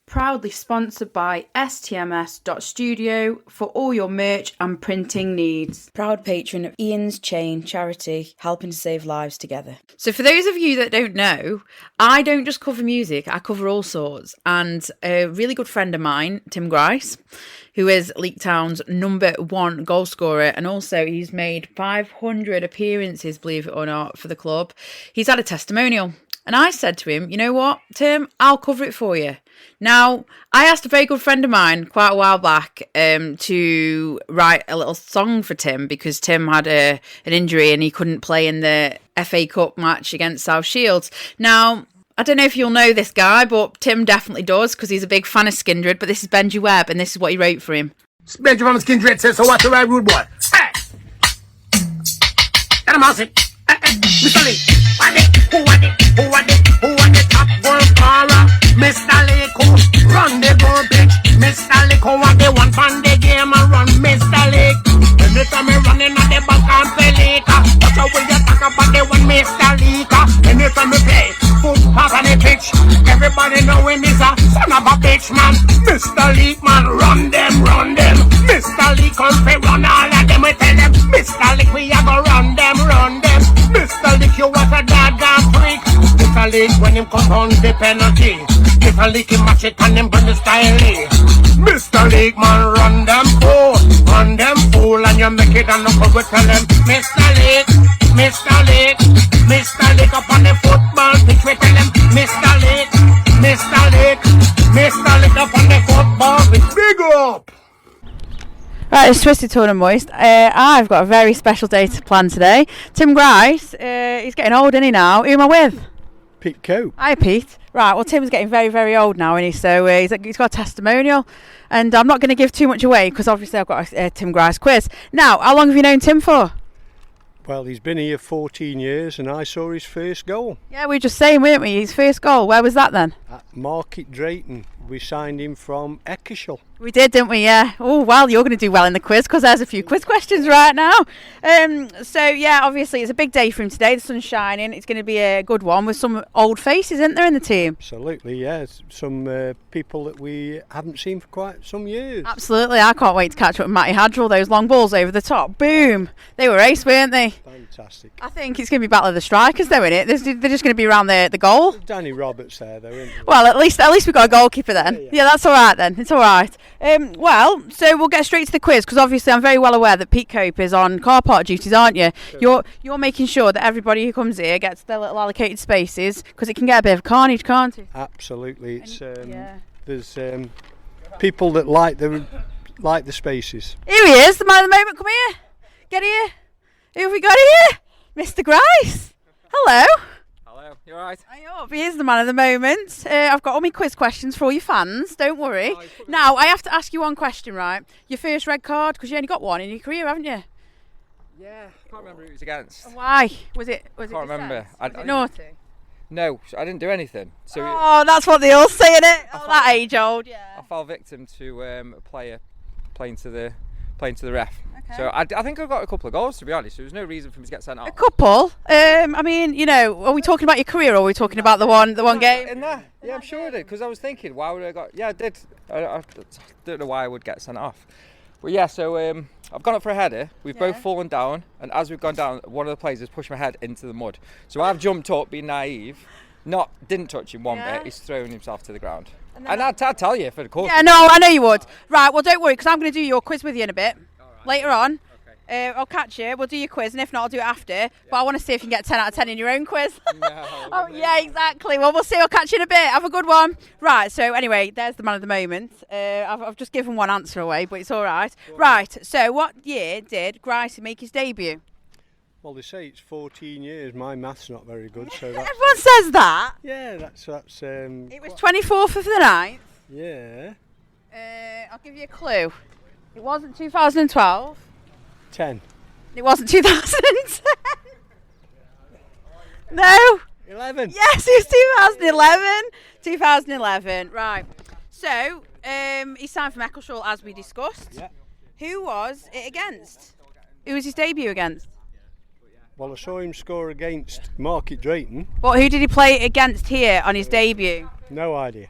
Proudly sponsored by stms.studio for all your merch and printing needs. Proud patron of Ian's Chain charity, helping to save lives together. So for those of you that don't know, I don't just cover music, I cover all sorts. And a really good friend of mine, Tim Grice, who is Leek Town's #1 goal scorer, and also he's made 500 appearances, believe it or not, for the club. He's had a testimonial. And I said to him, you know what, Tim, I'll cover it for you. Now, I asked a very good friend of mine quite a while back to write a little song for Tim because Tim had an injury and he couldn't play in the FA Cup match against South Shields. Now, I don't know if you'll know this guy, but Tim definitely does because he's a big fan of Skindred. But this is Benji Webb, and this is what he wrote for him. Benji from Skindred says, so what's the right rude boy? Hey! Get him out, Mr. Lee, who want the top goal scorer? Mr. Lee, run the goal bitch. Mr. Lee, want the one from the game and run Mr. Lee. Anytime me running at the back and play Leek, watch out when you talk about the one Mr. Lee. Anytime me play football on the pitch, everybody know him is a son of a bitch, man. Mr. Lee, man, run them. Mr. Lee, come fi run all of them. We tell them, Mr. Lee, we a go run them. Mr. Leek, you was a doggone freak. Mr. Leek, when him cut on the penalty, Mr. Leek, he match it and him burn the style. Mr. Leek, man, run them fool, and you make it and look how we tell them, Mr. Leek, up on the football pitch, we tell them, Mr. Leek, up on the football pitch, big up. Right, it's Twisted Torn and Moist. I've got a very special day to plan today. Tim Grice, he's getting old, isn't he now? Who am I with? Pete Coe. Hi, Pete. Right, well, Tim's getting very, very old now, isn't he? So he's got a testimonial. And I'm not going to give too much away because obviously I've got a Tim Grice quiz. Now, how long have you known Tim for? Well, he's been here 14 years and I saw his first goal. Yeah, we were just saying, weren't we? His first goal. Where was that then? At Market Drayton. We signed him from Eccleshall. We did, didn't we? Yeah. Oh, well, you're going to do well in the quiz because there's a few quiz questions right now. So, yeah, obviously it's a big day for him today. The sun's shining. It's going to be a good one with some old faces, isn't there, in the team? Absolutely, yes. Some people that we haven't seen for quite some years. Absolutely. I can't wait to catch up with Matty Hadrill. Those long balls over the top. Boom. They were ace, weren't they? Fantastic. I think it's going to be battle of the strikers, though, isn't it? They're just going to be around the goal. Danny Roberts there, though, isn't he? Well, at least we've got a goalkeeper then. Yeah, that's all right then. It's all right. Well, so we'll get straight to the quiz because obviously I'm very well aware that Pete Cope is on car park duties, aren't you? Sure. You're making sure that everybody who comes here gets their little allocated spaces because it can get a bit of carnage, can't it? Absolutely. It's there's people that like the spaces. Here he is, the man of the moment. Come here. Get here. Who have we got here? Mr. Grice. Hello. Hello, you alright? He is the man of the moment. I've got all my quiz questions for all your fans, don't worry. Now, I have to ask you one question, right? Your first red card, because you only got one in your career, haven't you? Yeah, I can't remember who it was against. Why? Was it can't remember. Was it naughty? No, I didn't do anything. So that's what they all say, innit? That age old, yeah. I fell victim to a player playing to the ref. Okay. So I think I got a couple of goals, to be honest. There was no reason for me to get sent off. A couple? I mean, you know, are we talking about your career or are we talking about the one game? In there. Yeah, I'm sure I did, because I was thinking, why would I got... Yeah, I did. I don't know why I would get sent off. But yeah, so I've gone up for a header. We've both fallen down, and as we've gone down, one of the players has pushed my head into the mud. So I've jumped up, being naive, didn't touch him one bit. He's thrown himself to the ground. And I'd tell you if I'd caught him. Yeah, no, I know you would. Right, well, don't worry, because I'm going to do your quiz with you in a bit. Later on. Okay. I'll catch you. We'll do your quiz, and if not, I'll do it after. Yeah. But I want to see if you can get 10 out of 10 in your own quiz. No, yeah, exactly. Well, we'll see. I'll catch you in a bit. Have a good one. Right, so anyway, there's the man of the moment. I've just given one answer away, but it's all right. Right, so what year did Gricey make his debut? Well, they say it's 14 years. My math's not very good, so that's... Everyone says that. Yeah, that's... It was 24th of the 9th. Yeah. I'll give you a clue. It wasn't 2012. 10. It wasn't 2010. No. 11. Yes, it was 2011. 2011. Right. So, he signed from Eccleshall, as we discussed. Yeah. Who was it against? Who was his debut against? Well, I saw him score against Market Drayton. What? Who did he play against here on his debut? No idea.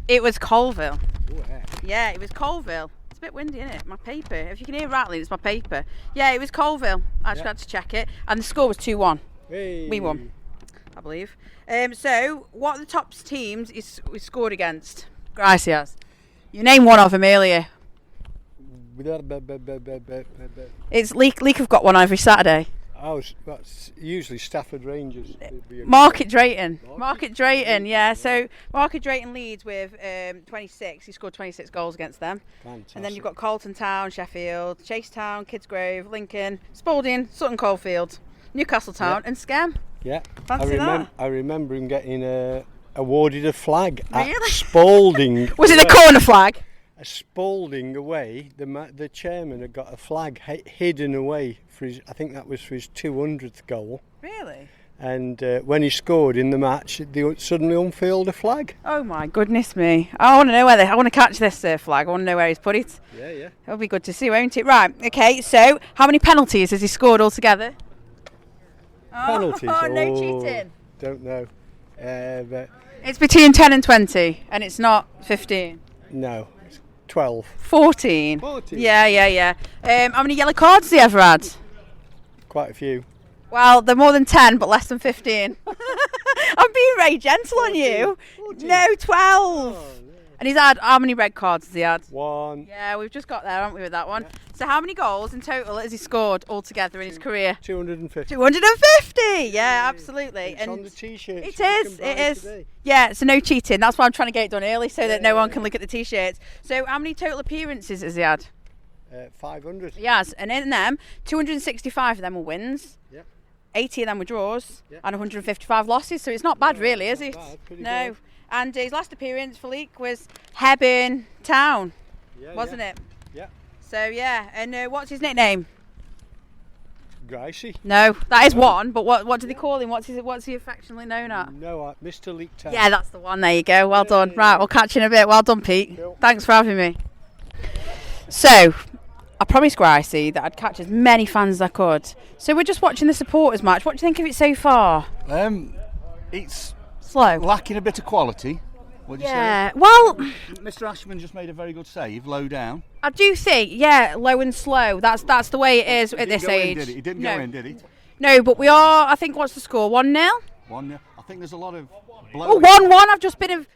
It was Colville. Oh, yeah. Yeah, it was Colville. It's a bit windy, isn't it? My paper. If you can hear rattling, it's my paper. Yeah, it was Colville. I just had to check it. And the score was 2-1. Hey. We won, I believe. So, what are the top teams we scored against? Gricey has. You named one of them earlier. It's Leek have got one every Saturday. Oh, that's usually Stafford Rangers. Market Drayton. Market Drayton, yeah. So Market Drayton leads with 26. He scored 26 goals against them. Fantastic. And then you've got Colton Town, Sheffield, Chase Town, Kidsgrove, Lincoln, Spalding, Sutton Coldfield, Newcastle Town, and Scam. Yeah. Fancy that. I remember him getting awarded a flag Really? at Spalding. Was it the corner flag? A Spalding away, the chairman had got a flag hidden away for his. I think that was for his 200th goal. Really? And when he scored in the match, they suddenly unfurled a flag. Oh my goodness me! I want to know I want to catch this flag. I want to know where he's put it. Yeah. It'll be good to see, won't it? Right. Okay. So, how many penalties has he scored altogether? Penalties? Oh, no cheating. Don't know. But It's between 10 and 20, and it's not 15. no, it's 12. 14. 14. Yeah. How many yellow cards has he ever had? Quite a few. Well, they're more than 10, but less than 15. I'm being very gentle on you. 14. No, 12. Oh, no. And he's had, how many red cards has he had? 1. Yeah, we've just got there, haven't we, with that one? So how many goals in total has he scored altogether in his career? 250. 250! Yeah, absolutely. It's on the t-shirt. It is. Today. Yeah, so no cheating. That's why I'm trying to get it done early so that no one can look at the t-shirts. So how many total appearances has he had? 500. He has. And in them, 265 of them were wins. Yep. 80 of them were draws. Yep. And 155 losses. So it's not bad, really, is it? Bad, pretty No. good. And his last appearance for Leek was Hebburn Town, wasn't it? Yeah. So, yeah. And what's his nickname? Gricey. No, that is one. But what do they call him? What's he affectionately known at? No, Mr. Leek Town. Yeah, that's the one. There you go. Well done. Right, we'll catch you in a bit. Well done, Pete. Cool. Thanks for having me. So, I promised Gricey that I'd catch as many fans as I could. So we're just watching the supporters match. What do you think of it so far? It's Slow. lacking a bit of quality. What do you Yeah. Well, say? Mr. Ashman just made a very good save, low down. I do think, low and slow. That's the way it is at this age. He didn't No. go in, did he? No, but we are. I think what's the score? 1-0. 1-0. I think there's a lot of Oh, blowing. 1-1. I've just been.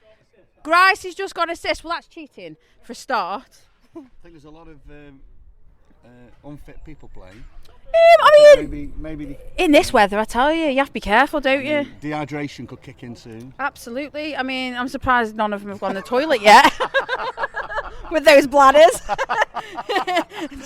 Gricey's just got an assist. Well, that's cheating for a start. I think there's a lot of unfit people playing. I mean, Maybe in this weather, I tell you, you have to be careful, don't you? dehydration could kick in soon. Absolutely. I mean, I'm surprised none of them have gone to the toilet yet. With those bladders.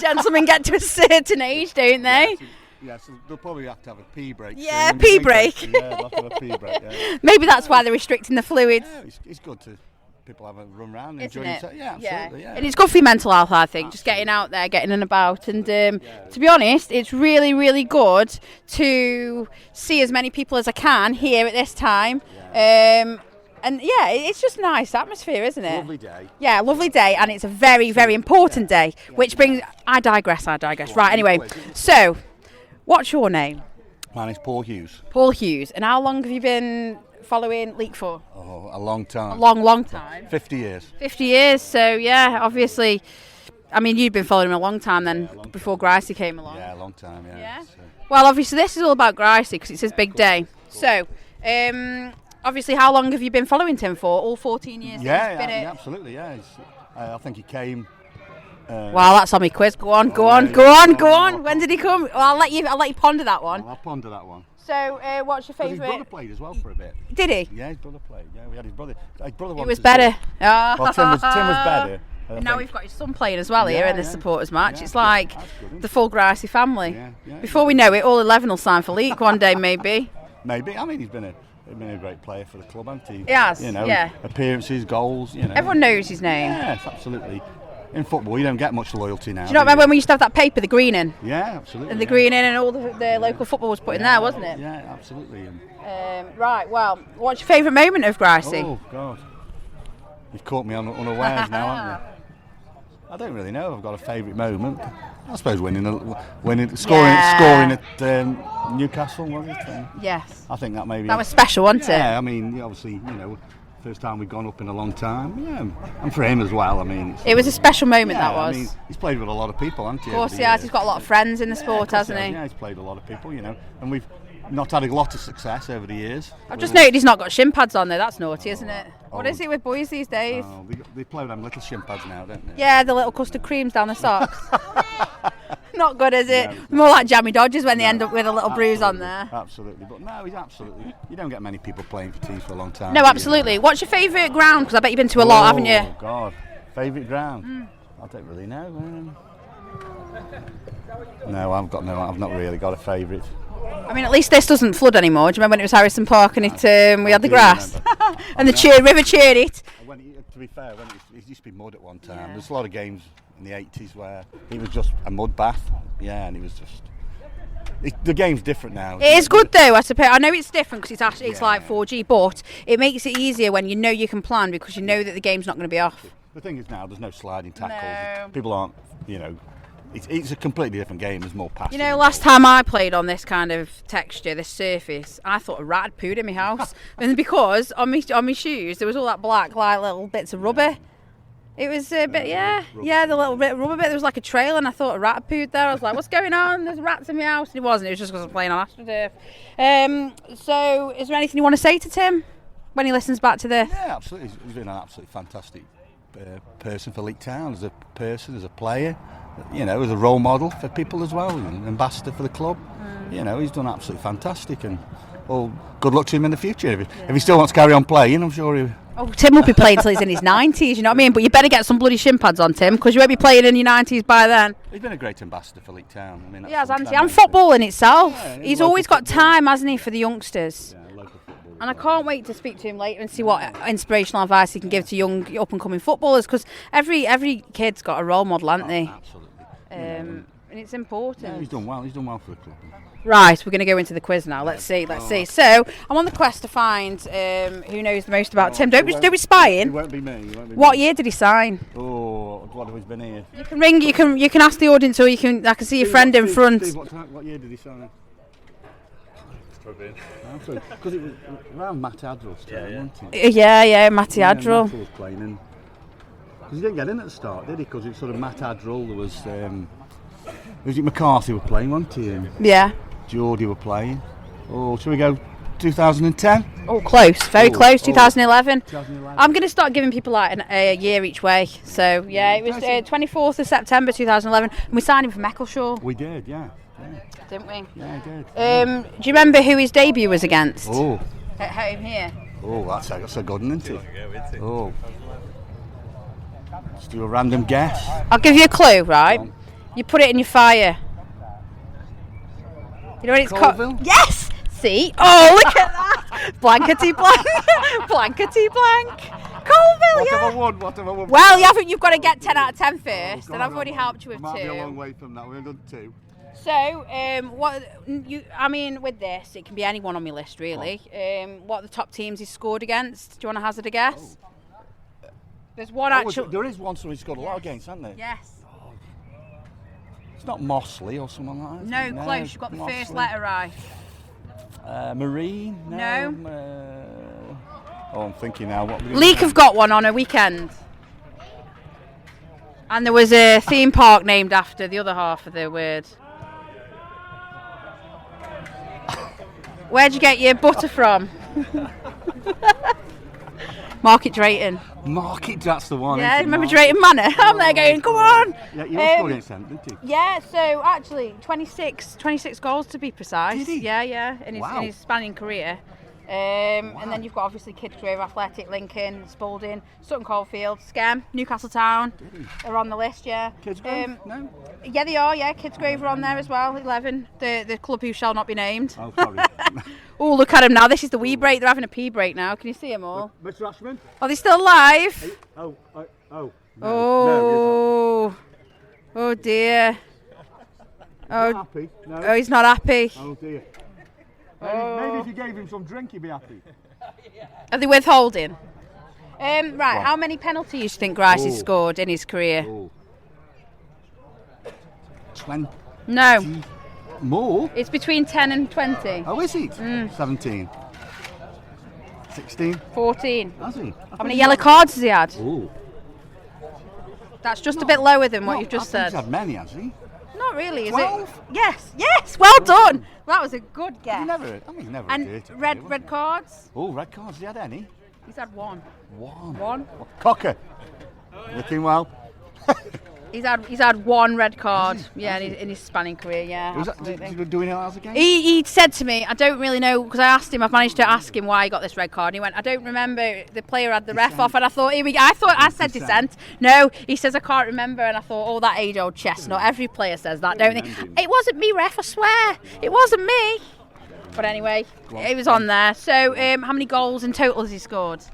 Gentlemen get to a certain age, don't they? Yeah, so they'll probably have to have a pee break. Yeah, soon. pee break. Yeah, they'll have to have a pee break. Yeah. Maybe that's why they're restricting the fluids. Yeah, it's good to people have a run round, Isn't enjoy it? themselves. Yeah, absolutely. Yeah. And it's good for your mental health, I think, just getting out there, getting in about. And to be honest, it's really, really good to see as many people as I can here at this time. And yeah, it's just a nice atmosphere, isn't it? Lovely day. Yeah, lovely day, and it's a very, very important day, which brings... I digress. Right, anyway, so, what's your name? My name's Paul Hughes. Paul Hughes. And how long have you been following Leek for? Oh, a long time. A long time. 50 years. 50 years, so yeah, obviously... I mean, you'd been following him a long time then, before Gricey came along. Yeah, a long time, yeah. Yeah? It's, Well, obviously, this is all about Gricey, because it's his big day. So, obviously, how long have you been following Tim for? All 14 years? yeah, he's been yeah, absolutely, yeah. I think he came... Wow, that's on me quiz. Go on. When did he come? Well, I'll let you ponder that one. I'll ponder that one. So, what's your But his brother favourite? played as well for a bit. Did he? Yeah, his brother played. Yeah, we had his brother. His brother He wanted was to better. score. Well, Tim was better. I And now think. we've got his son playing as well here Yeah, in the yeah. supporters match. Yeah, It's like that's good, isn't the full Gricey family. Yeah. Before we know it, all 11 will sign for Leek one day, maybe. Maybe. I mean, he's been a great player for the club, hasn't he? He has, You know, yeah. appearances, goals. You know. Everyone knows his name. Yes, absolutely. In football, you don't get much loyalty now. Do you not remember when we used to have that paper, the greening? Yeah, absolutely. And the yeah. greening and all the local football was put in there, wasn't it? Yeah, absolutely. Right, well, what's your favourite moment of Gricey? Oh God, you've caught me unawares now, haven't you? I don't really know. I've got a favourite moment. I suppose scoring at Newcastle, was it? Yes. I think that maybe. That was special, wasn't it? Yeah, I mean, obviously, first time we've gone up in a long time. Yeah, and for him as well. I mean, it was a special moment, that was. I mean, he's played with a lot of people, hasn't he? Of course he has. He's got a lot of friends in the sport, hasn't he? Yeah, he's played with a lot of people, and we've not had a lot of success over the years. I've just noted he's not got shin pads on there. That's naughty, isn't it? What is it with boys these days? They play with them little shin pads now, don't they? Yeah, the little custard creams down the socks. Not good, is it? No. More like jammy dodgers when they end up with a little bruise on there. Absolutely, but no, he's absolutely. You don't get many people playing for teams for a long time. No, absolutely. What's your favourite ground? Because I bet you've been to a lot, haven't you? Oh God, favourite ground? I don't really know. No, I've not really got a favourite. I mean, at least this doesn't flood anymore. Do you remember when it was Harrison Park and we had the grass? And the river cheered it. To be fair, it used to be mud at one time. Yeah. There's a lot of games in the 80s where it was just a mud bath. Yeah, and it was just... the game's different now. It is good though, I suppose. I know it's different because it's like 4G, but it makes it easier when you can plan because you know that the game's not going to be off. The thing is now, there's no sliding tackles. No. People aren't, It's a completely different game. There's more passing. Last time I played on this kind of texture, this surface, I thought a rat had pooed in my house, and because on my shoes there was all that black, like little bits of rubber. It was a bit, the little bit of rubber bit. There was like a trail, and I thought a rat had pooed there. I was like, "What's going on? There's rats in my house." And it wasn't. It was just because I was playing on AstroTurf. So, is there anything you want to say to Tim when he listens back to this? Yeah, absolutely. He's been an absolutely fantastic person for Leek Town, as a person, as a player. As a role model for people as well, an ambassador for the club. He's done absolutely fantastic, and good luck to him in the future. If he still wants to carry on playing, I'm sure he. Oh, Tim will be playing till he's in his 90s, you know what I mean? But you better get some bloody shin pads on, Tim, because you won't be playing in your 90s by then. He's been a great ambassador for Leek Town. I mean, and football in itself. Yeah, he's always got time, hasn't he, for the youngsters? Yeah, local football. And I can't wait to speak to him later and see what inspirational advice he can give to young, up-and-coming footballers, because every kid's got a role model, haven't they? Absolutely. And it's important. Yeah, he's done well for the club. Right, we're going to go into the quiz now. Let's see. So, I'm on the quest to find who knows the most about Tim. Don't be spying. It won't be me. What year did he sign? Oh, what have he been here? You can ring. You can ask the audience, or I can see your friend in front. Steve, what year did he sign? Because it was around Matt Adrell's time, wasn't it? Yeah, Matty Adrell. Matt was playing, because he didn't get in at the start, did he? Because it was sort of Matt Adrell. There was McCarthy were playing, wasn't he? Yeah. Geordie were playing. Oh, shall we go 2010? Oh, close. Very close. 2011. I'm going to start giving people like a year each way. So, yeah, it was 24th of September 2011. And we signed him from Eccleshaw. We did, yeah. Didn't we? Yeah, I did. Do you remember who his debut was against? Oh. At home here. Oh, that's a good one, isn't it? Oh. Let's do a random guess. I'll give you a clue, right? You put it in your fire. You know what it's called? Yes! See? Oh, look at that! Blankety blank. Blankety blank. Colville, yeah. What have I won? Well, you've got to get 10 out of 10 first, and I've already helped you with 2. Might be a long way from that. We've done 2. So, with this, it can be anyone on my list, really. What are the top teams he's scored against? Do you want to hazard a guess? There's one actual... There is one someone he's scored a lot against, hasn't there? Yes. It's not Mossley or someone like that. No, close. You've got the first letter right. Marine? No. I'm thinking now. Leek have got one on a weekend. And there was a theme park named after the other half of the word. Where'd you get your butter from? Market Drayton. That's the one. Yeah, remember Drayton Manor? I'm there going, come on. Yeah, you scored against them, didn't you? Yeah, so actually 26 goals to be precise. Did he? Yeah, in his spanning career. And then you've got obviously Kidsgrove, Athletic, Lincoln, Spalding, Sutton Coldfield, Skem, Newcastle Town are on the list, yeah. Kidsgrove? No? Yeah, they are, yeah. Kidsgrove are on there as well, 11. The club who shall not be named. Oh, sorry. Oh, look at them now. This is the wee break. They're having a pee break now. Can you see them all? Mr. Ashman? Are they still alive? No. Oh dear. Oh, happy? No. Oh, he's not happy. Oh dear. Maybe if you gave him some drink, he'd be happy. Are they withholding? Right, how many penalties do you think Grice has scored in his career? 20. No, More? it's between 10 and 20. Oh, is it? 17. 16. 14. Has he? How many yellow cards has he had? Oh. That's just a bit lower than what you've just I think said. he's had many, has he? Not really, is 12? it? Yes, well done. That was a good guess. Never And dirty red player, was cards? he? Oh, red cards. Has he had any? He's had one. One. Cocker. Looking well. He's had one red card. Has he? Yeah, Has in his spanning career. Yeah, Was that, absolutely. did he do any else again? He said to me, I don't really know, because I asked him, I've managed to ask him why he got this red card, and he went, I don't remember, the player had the ref off, and I thought, I said dissent. No, he says, I can't remember, and I thought, oh, that age-old chestnut, every player says that, don't they? It wasn't me, ref, I swear, it wasn't me. But anyway, it was on there. So, how many goals in total has he scored?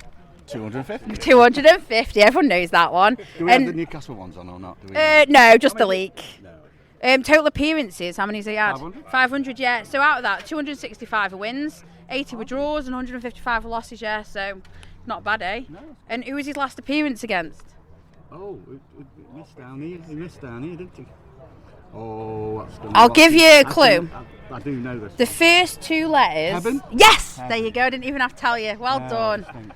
250. 250, everyone knows that one. Do we have the Newcastle ones on or not? Do we No, just the Leek. Total appearances, how many has he had? 500. 500, yeah. So out of that, 265 are wins, 80 were draws, and 155 were losses, yeah. So not bad, eh? No. And who was his last appearance against? Oh, he missed down here. He missed down here, didn't he? Oh, that's done. I'll give you a clue. I do know this. The first two letters. Heaven? Yes! Heaven. There you go, I didn't even have to tell you. Well No, done. I think.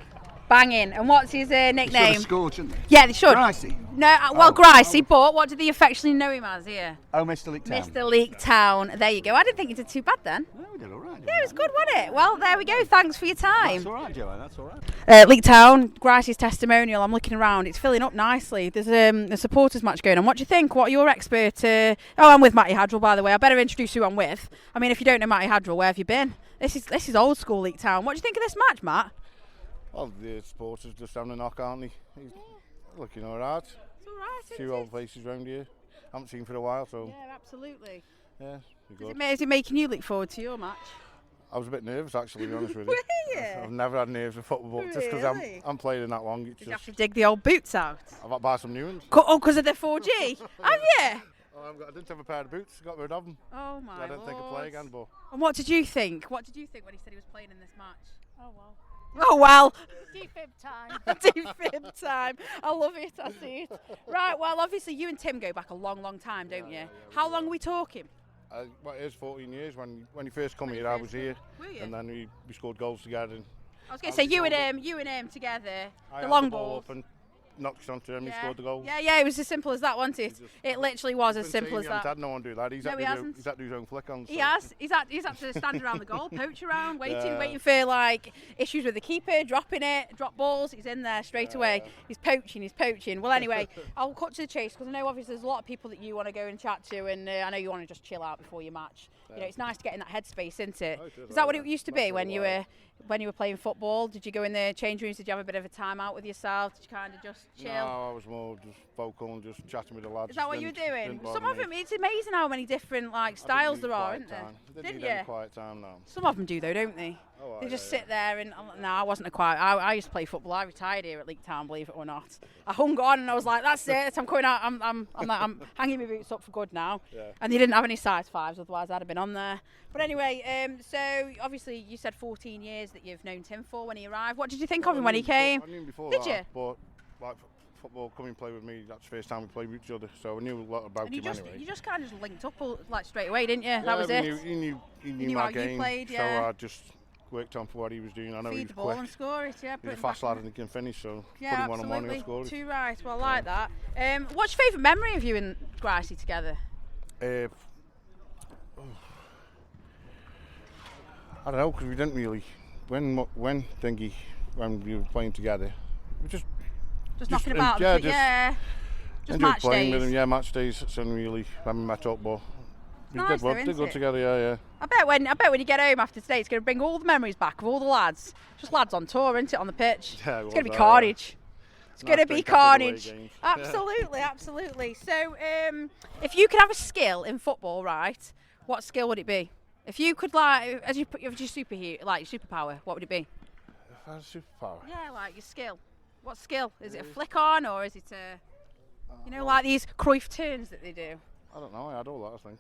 Banging. And what's his They should nickname? have scored, shouldn't they? Yeah, they should. Gricey. No, well, Gricey, but what did they affectionately know him as here? Oh, Mr. Leek Town. Mr. Leek Town. There you go. I didn't think you did too bad then. No, we did all right. Yeah, it was good, wasn't it? Well, there we go. Thanks for your time. That's all right, Joanne. That's all right. Leek Town, Grice's Testimonial. I'm looking around. It's filling up nicely. There's a supporters match going on. What do you think? What are your expert? Oh, I'm with Matty Hadrell, by the way. I better introduce who I'm with. I mean, if you don't know Matty Hadrell, where have you been? This is old school Leek Town. What do you think of this match, Matt? Well, the supporters just having a knock, aren't they? He's looking all right. It's all right, A few old faces round here. Haven't seen for a while, so Yeah, absolutely. yeah, be good. Is it making you look forward to your match? I was a bit nervous, actually, to be honest with you. Were you? I've never had nerves with football, but just because Really? I'm playing that long, it's Did you have just to dig the old boots out? I've had to buy some new ones. Oh, because of the 4G? Have you? I didn't have a pair of boots, got rid of them. Oh my I don't think I'll play lord. again, but And what did you think? What did you think when he said he was playing in this match? Oh well. Oh well. Deep fib time. Deep fib time. I love it. I see it. Right. Well, obviously you and Tim go back a long, long time, don't you? How long are we talking? well, it is 14 years. When you first come here, I was here, Were you? and then we scored goals together. And I was going to say you and him together. I The had long the ball ball. up and knocked it onto him. He scored the goal. Yeah. It was as simple as that, wasn't it? It literally was as simple as He hasn't that. had no one do that. He's No, had he to hasn't. he's had to do his own flick on. He so- has. He's had to stand around the goal, poach around, Yeah. waiting for like issues with the keeper, dropping it, drop balls. He's in there straight away. He's poaching. Well, anyway, I'll cut to the chase because I know obviously there's a lot of people that you want to go and chat to, and I know you want to just chill out before your match. You know, it's nice to get in that headspace, isn't it? Oh, it is, Is that what yeah. it used to Not be for a when you while. were playing football? Did you go in the change rooms? Did you have a bit of a time out with yourself? Did you kind of just chill? No, I was more just vocal and just chatting with the lads. Is that what you were Didn't- doing? didn't Some bother of me. them, it's amazing how many different like I styles didn't there need are, quiet isn't there? time. Didn't Didn't need any you? quiet time, no. Some of them do though, don't they? Oh, They just yeah, sit there and no, I wasn't a quiet. I used to play football. I retired here at Leek Town, believe it or not. I hung on and I was like, that's it. I'm coming out. I'm hanging my boots up for good now. Yeah. And they didn't have any size 5s, otherwise I'd have been on there. But anyway, so obviously you said 14 years that you've known Tim for when he arrived. What did you think of him when he came? I knew him before Did that, you? but like football, come and play with me. That's the first time we played with each other, so I knew a lot about And you him just anyway. you just kind of just linked up like straight away, didn't you? Yeah, That was we it. He knew knew my how you game, played, yeah. so I just worked on for what he was doing. I know he Feed was the ball quick. and score it. Yeah, He's put a him fast back lad in. and he can finish, so Yeah, put him one on one and absolutely. score it. Too right. Well, I like that. What's your favourite memory of you and Gricey together? I don't know, because we didn't really when we were playing together. We just Knocking en- about. yeah, Just enjoyed match playing days. with him. Yeah, match days. It's really when we met up, but we Nice though, did isn't good it? together. Yeah. I bet when you get home after today, it's going to bring all the memories back of all the lads. Just lads on tour, isn't it, on the pitch? Yeah, It's it going to was, be carnage. It's nice going to be drink after the away carnage. games. Absolutely, absolutely. So, if you could have a skill in football, right? What skill would it be? If you could, like, as your superhero, like your superpower, what would it be? If I had a superpower. Yeah, like your skill. What skill? Is it a flick on or is it like these Cruyff turns that they do? I don't know. I had all that, I think.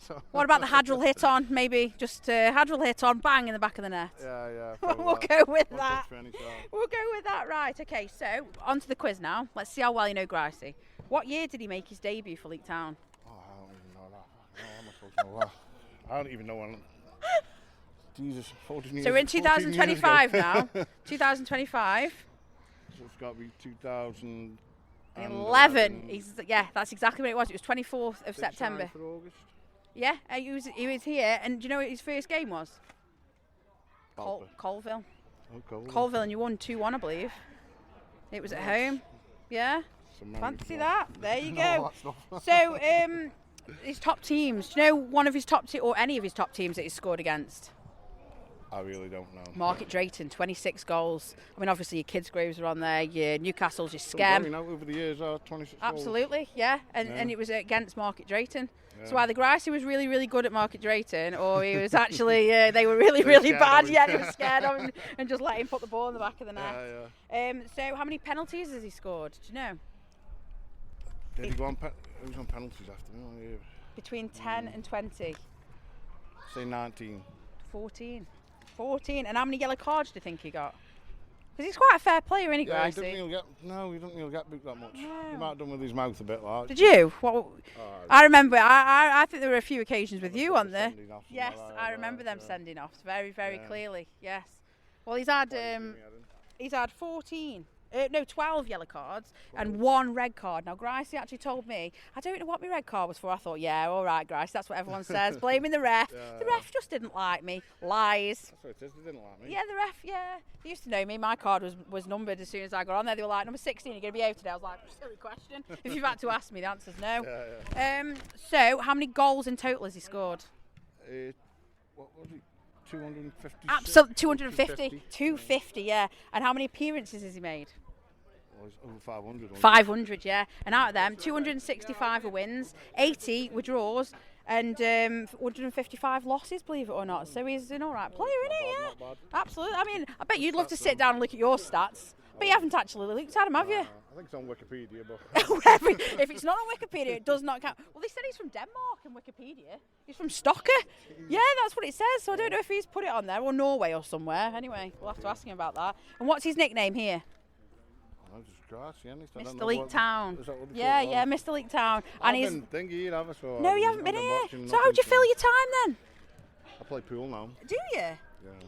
So- What about the Hadrell hit on? Maybe just Hadrell hit on, bang in the back of the net. Yeah. We'll go with One that. touch for any style. We'll go with that, right. Okay, so on to the quiz now. Let's see how well you know Gricey. What year did he make his debut for Leek Town? Oh, I don't even know I'm not supposed to know that. I don't even know when. Jesus, 14 years. So we're in 2025 now. 2025. So it's got to be 2011. 11. That's exactly what it was. It was 24th of September. For August. Yeah, he was here, and do you know what his first game was? Colville. Oh, Colville. Colville, and you won 2-1, I believe. It was at home. Yeah. Fancy that? There you go. So, his top teams. Do you know one of his top or any of his top teams that he's scored against? I really don't know. Market Drayton, 26 goals. I mean, obviously your Kidsgroves are on there, your Newcastle's, your Scam. Over the years, 26 Absolutely, goals. yeah. And it was against Market Drayton. Yeah. So either Grice was really, really good at Market Drayton, or he was actually, they were really, really bad. Yeah, they were scared of him and just let him put the ball in the back of the net. Yeah. So how many penalties has he scored? Do you know? Did he go on, he was on penalties after me? Yeah. Between 10 and 20. Say 19. 14. And how many yellow cards do you think he got? Because he's quite a fair player, isn't he, Gricey? He doesn't really get booked that much. No. He might have done with his mouth a bit like. Did you? I remember, I think there were a few occasions with you on there. Yes, I remember them sending offs very, very clearly, yes. Well, he's had 12 yellow cards and 1 red card. Now, Gricey actually told me, I don't know what my red card was for. I thought, yeah, all right, Grice, that's what everyone says. Blaming the ref. The ref just didn't like me. Lies. That's what it is, they didn't like me. Yeah, the ref, They used to know me. My card was numbered as soon as I got on there. They were like, number 16, you're going to be out today. I was like, silly question. If you've had to ask me, the answer's no. So, how many goals in total has he scored? What was it? 250. Absolutely, 250. 250, yeah. And how many appearances has he made? Well, it's over 500. 500, yeah. And out of them, 265 were wins, 80 were draws, and 155 losses, believe it or not. So he's an all right player, isn't he? Yeah. Not bad. Absolutely. I mean, I bet you'd love to sit down and look at your stats, but you haven't actually looked at them, have you? I think it's on Wikipedia, but if it's not on Wikipedia, it does not count. Well, they said he's from Denmark in Wikipedia. He's from Stokke. Yeah, that's what it says. So I don't know if he's put it on there, or Norway or somewhere. Anyway, we'll have to ask him about that. And what's his nickname here? Mr. Leek Town. Yeah, Mr. Leek Town. And he's. No, you haven't been here. So how do you fill your time then? I play pool now. Do you? Yeah.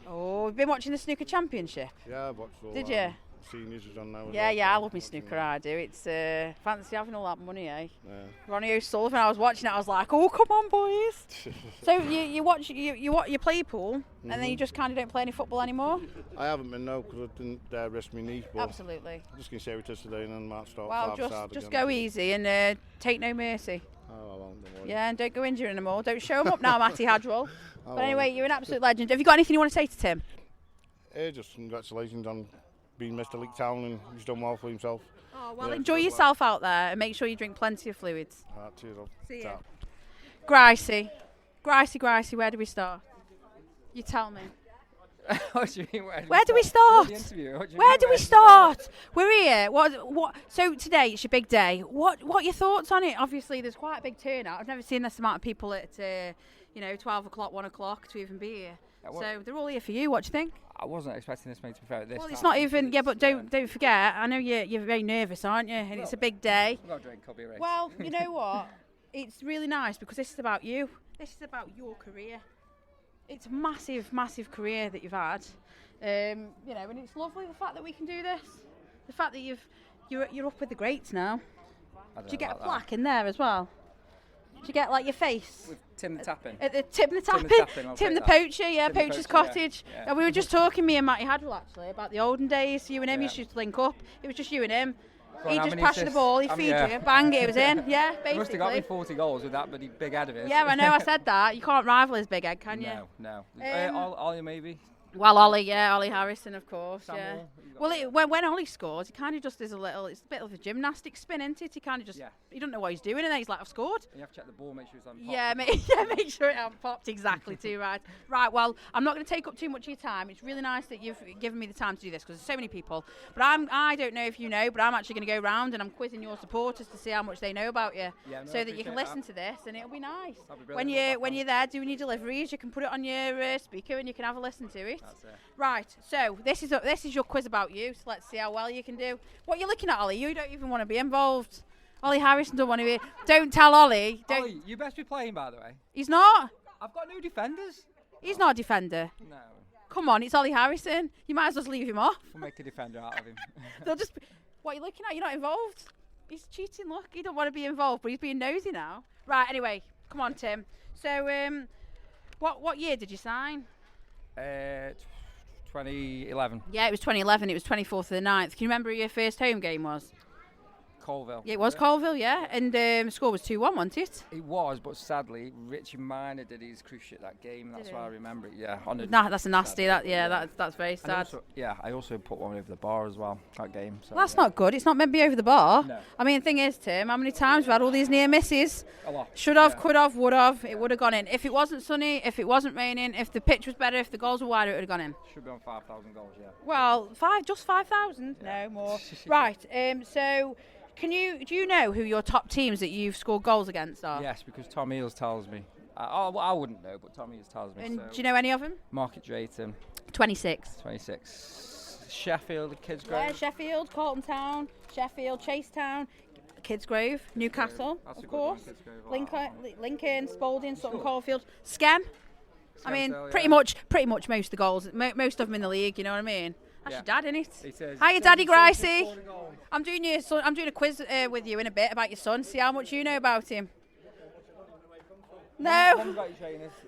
Oh, we've been watching the snooker championship. Yeah, I've watched all. Did you? Seniors is on now. Yeah, I love me snooker. I do. It's fancy having all that money, eh? Yeah. Ronnie O'Sullivan. I was watching it. I was like, oh, come on, boys. So you play pool, and then you just kind of don't play any football anymore. I haven't been because I didn't dare risk my knee. Absolutely. I'm just gonna say it is today, and then might start. Well, just go easy and take no mercy. Oh, I won't. Don't worry. Yeah, and don't go injuring them all. Don't show them up now, Matty Hadrell. But anyway, you're an absolute legend. Have you got anything you want to say to Tim? Just congratulations on being Mr. Leek Town, and he's done well for himself. Oh, well, enjoy yourself out there and make sure you drink plenty of fluids. Cheers, up. See you. Gricey, where do we start? You tell me. What do you mean, where do we start? Where do we start? We're here. What? So today it's your big day. What are your thoughts on it? Obviously, there's quite a big turnout. I've never seen this amount of people at 12 o'clock, 1 o'clock to even be here. So they're all here for you. What do you think? I wasn't expecting this, mate, to be fair at this. Well, it's not even. Yeah, but don't forget. I know you're very nervous, aren't you? And it's a big day. I've got a drink. I'll be right. Well, you know what? It's really nice because this is about you. This is about your career. It's a massive, massive career that you've had. And it's lovely the fact that we can do this. The fact that you're up with the greats now. Do you get a plaque in there as well? Do you get like your face? With Tim the Tappin. Tim the Poacher, yeah, Poacher's Cottage. Yeah. We were just talking, me and Matty Hadrell actually, about the olden days. You and him used to link up. It was just you and him. He'd just pass you the ball, he'd feed you, bang, it was in. Yeah, basically. He must have got me 40 goals with that bloody big head of his. Yeah, I know, I said that. You can't rival his big head, can you? No. Ollie maybe. Well, Ollie Harrison, of course. Samuel, yeah. Well, when Ollie scores, he kind of just does it's a bit of a gymnastic spin, isn't it? He kind of just, he doesn't know what he's doing, and then he's like, I've scored. And you have to check the ball, make sure it's on pop. Yeah, make sure it hasn't popped, exactly, too right. Right, well, I'm not going to take up too much of your time. It's really nice that you've given me the time to do this, because there's so many people. But I don't know if you know, but I'm actually going to go round and I'm quizzing your supporters to see how much they know about you, so that you can listen to this, and it'll be nice. When you're there doing your deliveries, you can put it on your speaker and you can have a listen to it. That's it. Right, so this is your quiz about you, so let's see how well you can do. What are you looking at, Ollie? You don't even want to be involved. Ollie Harrison don't want to be. Don't tell Ollie. Don't. Ollie, you best be playing, by the way. He's not. I've got no defenders. He's not a defender. No. Come on, it's Ollie Harrison. You might as well leave him off. We'll make a defender out of him. They'll just. What are you looking at? You're not involved. He's cheating. Look, he don't want to be involved, but he's being nosy now. Right. Anyway, come on, Tim. So, what year did you sign? 2011. Yeah, it was 2011. It was 24th of the 9th. Can you remember who your first home game was? Colville. Yeah, it was Colville, yeah. And the score was 2-1, wasn't it? It was, but sadly, Richie Miner did his cruciate that game. That's why I remember it. Yeah, That's a nasty. That's very sad. Also, I also put one over the bar as well that game. So, Well, that's not good. It's not meant to be over the bar. No. I mean, the thing is, Tim, how many times we've had all these near misses? A lot. Should have, could have, would have. It would have gone in. If it wasn't sunny, if it wasn't raining, if the pitch was better, if the goals were wider, it would have gone in. Should be on 5,000 goals. Yeah. Well, just 5,000? No more. Right. So. Do you know who your top teams that you've scored goals against are? Yes, because Tom Eales tells me. I wouldn't know, but Tom Eales tells me. And so. do you know any of them? Market Drayton. 26. 26. Sheffield, Kidsgrove. Yeah, Sheffield, Colton Town, Sheffield, Chasetown, Kidsgrove, Newcastle, That's a of good one, course. Kidsgrove. Lincoln, Spalding, Sutton Coldfield, Skem. I mean, Skelmersdale, pretty much most of the goals, most of them in the league. You know what I mean? That's your dad, innit? He says, Hiya, Daddy Gricey. I'm doing a quiz with you in a bit about your son. See how much you know about him. No.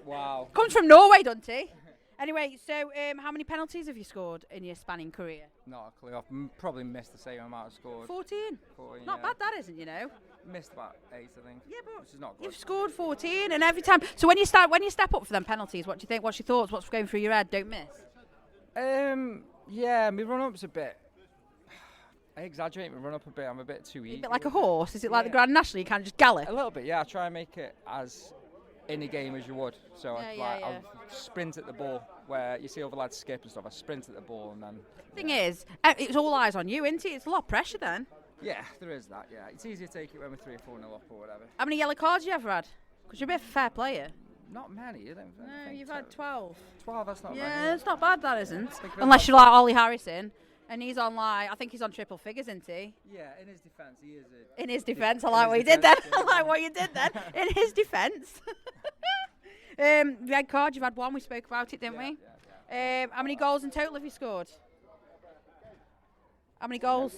Wow. Comes from Norway, doesn't he? Anyway, so how many penalties have you scored in your spanning career? Not a clue. I've probably missed the same amount I've scored. 14. 14, Not bad, that isn't, you know. Missed about 8, I think. Yeah, but which is not good. you've scored 14, and every time. So when you step up for them penalties, what do you think? What's your thoughts? What's going through your head? Don't miss. Yeah, my run-up's a bit. I exaggerate my run-up a bit. I'm a bit too eager. A bit like a horse. Is it like the Grand National? You kind of just gallop. A little bit, yeah. I try and make it as in a game as you would. So I'll sprint at the ball where you see other lads skip and stuff. I sprint at the ball and then. Thing is, it's all eyes on you, isn't it? It's a lot of pressure then. Yeah, there is that. Yeah, it's easier to take it when we're 3 or 4-0 up or whatever. How many yellow cards you ever had? Because you're a bit of a fair player. Not many, you don't think? No, you've had 12. 12, that's not Yeah, many. it's not bad, that isn't. Unless you're like Ollie Harrison, and he's on I think he's on triple figures, isn't he? Yeah, in his defence, he is. In his defence, I like what you did then. I like what you did then. In his defence. Red card, you've had one. We spoke about it, didn't we? Yeah. How many goals in total have you scored? How many goals?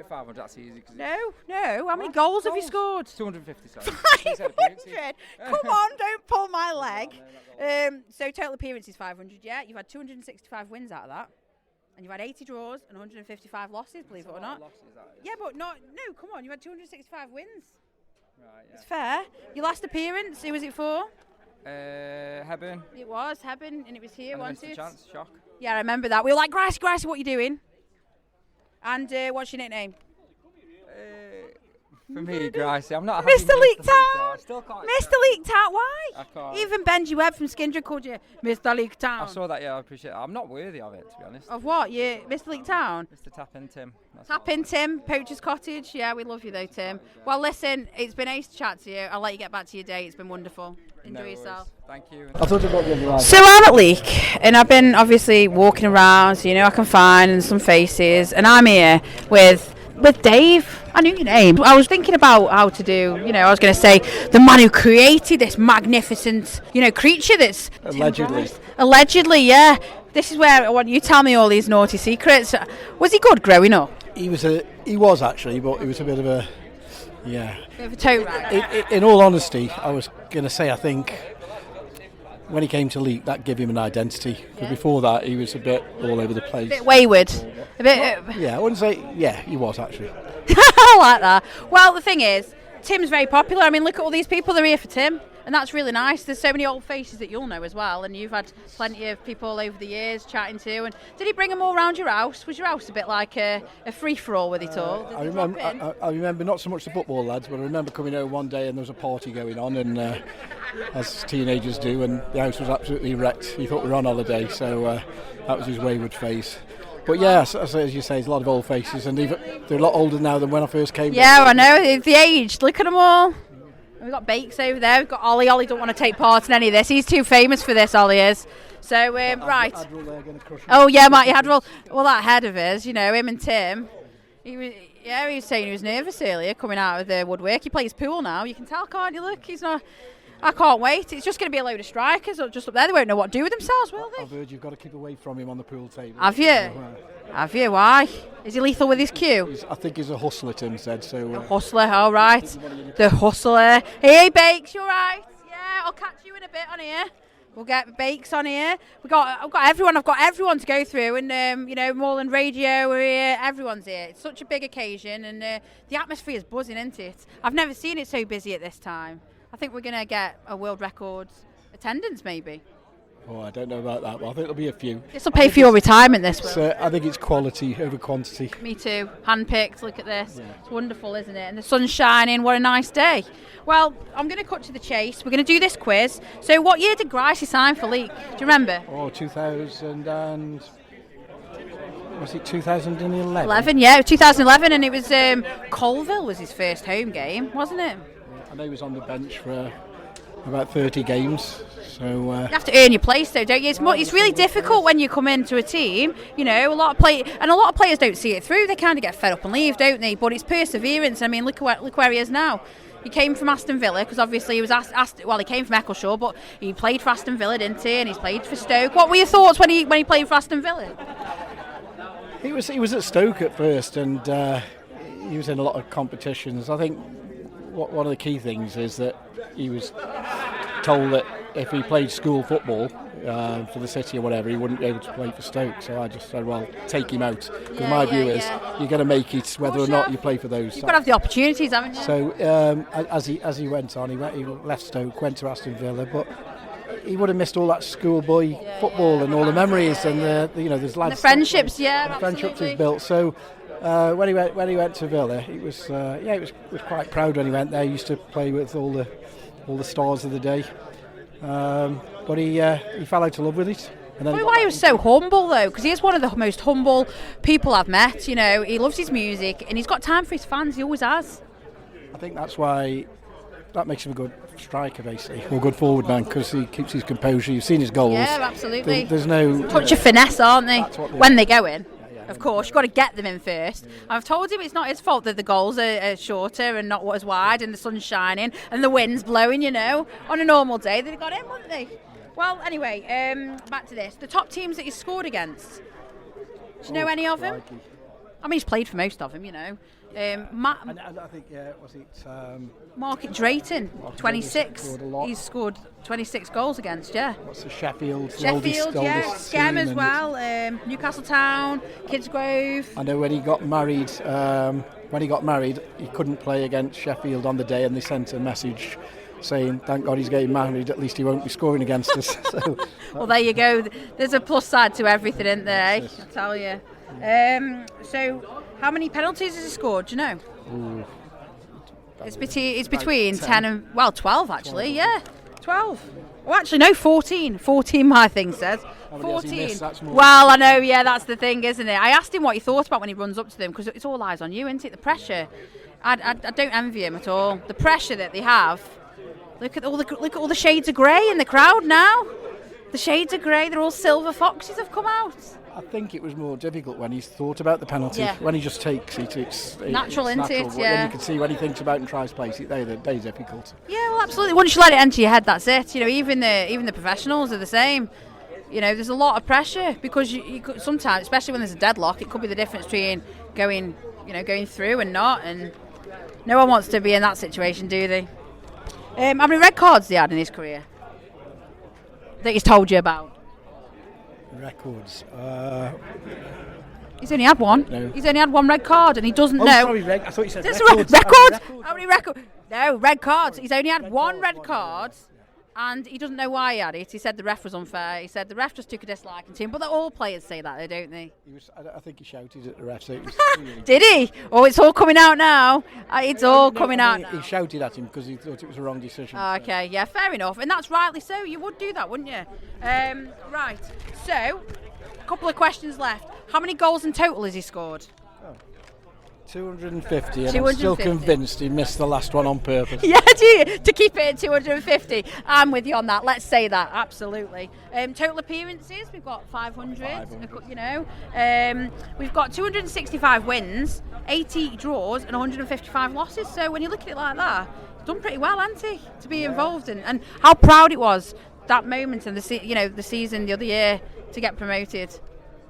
500, that's easy. No. How many goals have you scored? 250, sorry. 500? Come on, don't pull my leg. So total appearances 500, yeah. You've had 265 wins out of that. And you've had 80 draws and 155 losses, believe it or not. Yeah, but no, come on, you've had 265 wins. Right, yeah. It's fair. Your last appearance, who was it for? Hebburn. It was Hebburn, and it was here, And I wasn't missed it? the chance, shock. Yeah, I remember that. We were like, Gricey, what are you doing? And what's your nickname? For me, Gricey, I'm not Mr. Leek Town. I still can't. Mr. Leek Town, why? I can't. Even Benji Webb from Skindred called you Mr. Leek Town. I saw that, yeah, I appreciate it. I'm not worthy of it, to be honest. Of what? You, Mr. Leek Town? Mr. Tap-in Tim. Tap in, Tim. Poacher's Cottage. Yeah, we love you though, Tim. Well, listen, it's been ace to chat to you. I'll let you get back to your day. It's been wonderful. Enjoy yourself. Thank you. So I'm at Leek, and I've been obviously walking around, so you know I can find some faces, and I'm here with Dave. I knew your name. I was thinking about how to do, I was going to say the man who created this magnificent, creature that's allegedly, yeah. This is where I want you to tell me all these naughty secrets. Was he good growing up? He was actually, but he was a bit of a, yeah. Bit of a toe rag. In all honesty, I was going to say, I think when he came to Leek, that gave him an identity. Because before that, he was a bit all over the place. A bit wayward. A bit. Yeah, I wouldn't say. Yeah, he was actually. I like that. Well, the thing is, Tim's very popular. I mean, look at all these people that are here for Tim. And that's really nice. There's so many old faces that you'll know as well, and you've had plenty of people over the years chatting to. And did he bring them all around your house? Was your house a bit like a free-for-all with it all? I remember not so much the football lads, but I remember coming home one day and there was a party going on, and as teenagers do, and the house was absolutely wrecked. He thought we were on holiday, so that was his wayward face. But yeah, as you say, there's a lot of old faces, and they're a lot older now than when I first came. Yeah, I know. The age. Look at them all. We've got Bakes over there. We've got Ollie. Ollie don't want to take part in any of this. He's too famous for this, Ollie is. So, right. Admiral there gonna crush him. Oh, yeah, Matty Hadrell. Well, that head of his, him and Tim. Yeah, he was saying he was nervous earlier coming out of the woodwork. He plays pool now. You can tell, can't you? Look, he's not. I can't wait. It's just going to be a load of strikers just up there. They won't know what to do with themselves, will they? I've heard you've got to keep away from him on the pool table. Have you? Have you? Why? Is he lethal with his cue? I think he's a hustler, Tim said. So. Hustler, all right. The hustler. Hey, Bakes, you all right? Yeah, I'll catch you in a bit on here. We'll get Bakes on here. I've got everyone. I've got everyone to go through, and Moreland Radio, we're here. Everyone's here. It's such a big occasion, and the atmosphere is buzzing, isn't it? I've never seen it so busy at this time. I think we're going to get a world record attendance, maybe. Oh, I don't know about that, but I think there'll be a few. This will pay for your retirement, this will. I think it's quality over quantity. Me too. Handpicked, look at this. Yeah. It's wonderful, isn't it? And the sun's shining, what a nice day. Well, I'm going to cut to the chase. We're going to do this quiz. So what year did Gricey sign for Leek? Do you remember? Oh, 2000 and... Was it 2011? 11, yeah, 2011, and it was Colville was his first home game, wasn't it? I know he was on the bench for about 30 games. So you have to earn your place, though, don't you? It's really difficult when you come into a team. A lot of players don't see it through. They kind of get fed up and leave, don't they? But it's perseverance. I mean, look where he is now. He came from Aston Villa because obviously he was he came from Eccleshall, but he played for Aston Villa, didn't he? And he's played for Stoke. What were your thoughts when he played for Aston Villa? He was at Stoke at first, and he was in a lot of competitions. I think one of the key things is that he was told that if he played school football for the City or whatever, he wouldn't be able to play for Stoke. So I just said, well, take him out. Because my view is you're going to make it whether or not you play for those. You've got to have the opportunities, haven't you? So as he went on, he left Stoke, went to Aston Villa, but he would have missed all that schoolboy football and all the memories and there's lads. The friendships, the friendships he's built. So. When he went to Villa, he was quite proud when he went there. He used to play with all the stars of the day, but he fell out of love with it. And then why he was so humble though, because he is one of the most humble people I've met. He loves his music and he's got time for his fans. He always has. I think that's why that makes him a good striker, basically, or a good forward man, because he keeps his composure. You've seen his goals. Yeah, absolutely. There's no touch of finesse, aren't they? When they go in. Of course, you've got to get them in first. I've told him it's not his fault that the goals are shorter and not as wide and the sun's shining and the wind's blowing, On a normal day, they'd have got in, wouldn't they? Well, anyway, back to this. The top teams that you scored against. Do you know any of them? I mean, he's played for most of them, I think, was it... Market Drayton, 26. He's scored 26 goals against, What's the Sheffield, Skem as well, Newcastle Town, Kidsgrove. I know when he got married, he couldn't play against Sheffield on the day, and they sent a message saying, thank God he's getting married, at least he won't be scoring against us. So, well, there you go. There's a plus side to everything, isn't there? Yes. I tell you. So, how many penalties has he scored? Do you know? Ooh. It's between 10 and 12 actually. 12. Oh, actually no, 14. 14 my thing says. 14. Well, I know. Yeah, that's the thing, isn't it? I asked him what he thought about when he runs up to them, because it's all eyes on you, isn't it? The pressure. I don't envy him at all. The pressure that they have. Look at all the shades of grey in the crowd now. The shades of grey. They're all silver foxes have come out. I think it was more difficult when he's thought about the penalty. Yeah. When he just takes it, it's natural, isn't it? Yeah. Then you can see when he thinks about and tries to place it, they're difficult. Yeah, well, absolutely. Once you let it enter your head, that's it. Even the professionals are the same. There's a lot of pressure because you could, sometimes, especially when there's a deadlock, it could be the difference between going through and not. And no one wants to be in that situation, do they? How many red cards he had in his career that he's told you about? Records. He's only had one. No. He's only had one red card, and he doesn't know. Sorry, I thought you said records. Records. How many records? No, red cards. He's only had one red card, and he doesn't know why he had it. He said the ref was unfair. He said the ref just took a dislike to him. But all players say that, don't they? I think he shouted at the ref. So Did he? Oh, it's all coming out now. It's all coming out now. He shouted at him because he thought it was a wrong decision. Okay, yeah, fair enough. And that's rightly so. You would do that, wouldn't you? Right. So, a couple of questions left. How many goals in total has he scored? 250, and I'm still convinced he missed the last one on purpose. Yeah, to keep it at 250. I'm with you on that. Let's say that, absolutely. Total appearances, we've got 500. You know. We've got 265 wins, 80 draws, and 155 losses. So when you look at it like that, he's done pretty well, hasn't he? To be involved in, and how proud it was that moment in the season the other year to get promoted,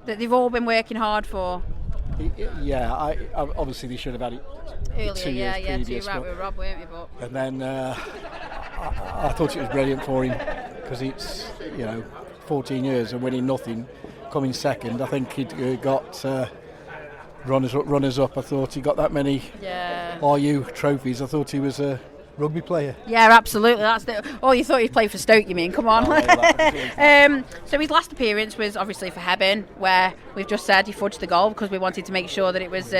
that they've all been working hard for. Yeah, I obviously they should have had it earlier. 2 years previous, right with Rob, weren't we? But and then I thought it was brilliant for him because it's 14 years and winning nothing, coming second. I think he'd got runners up. I thought he got that many RU trophies. I thought he was a rugby player. Yeah, absolutely. You thought he'd play for Stoke, you mean? Come on. So his last appearance was obviously for Hebben, where we've just said he fudged the goal because we wanted to make sure that it was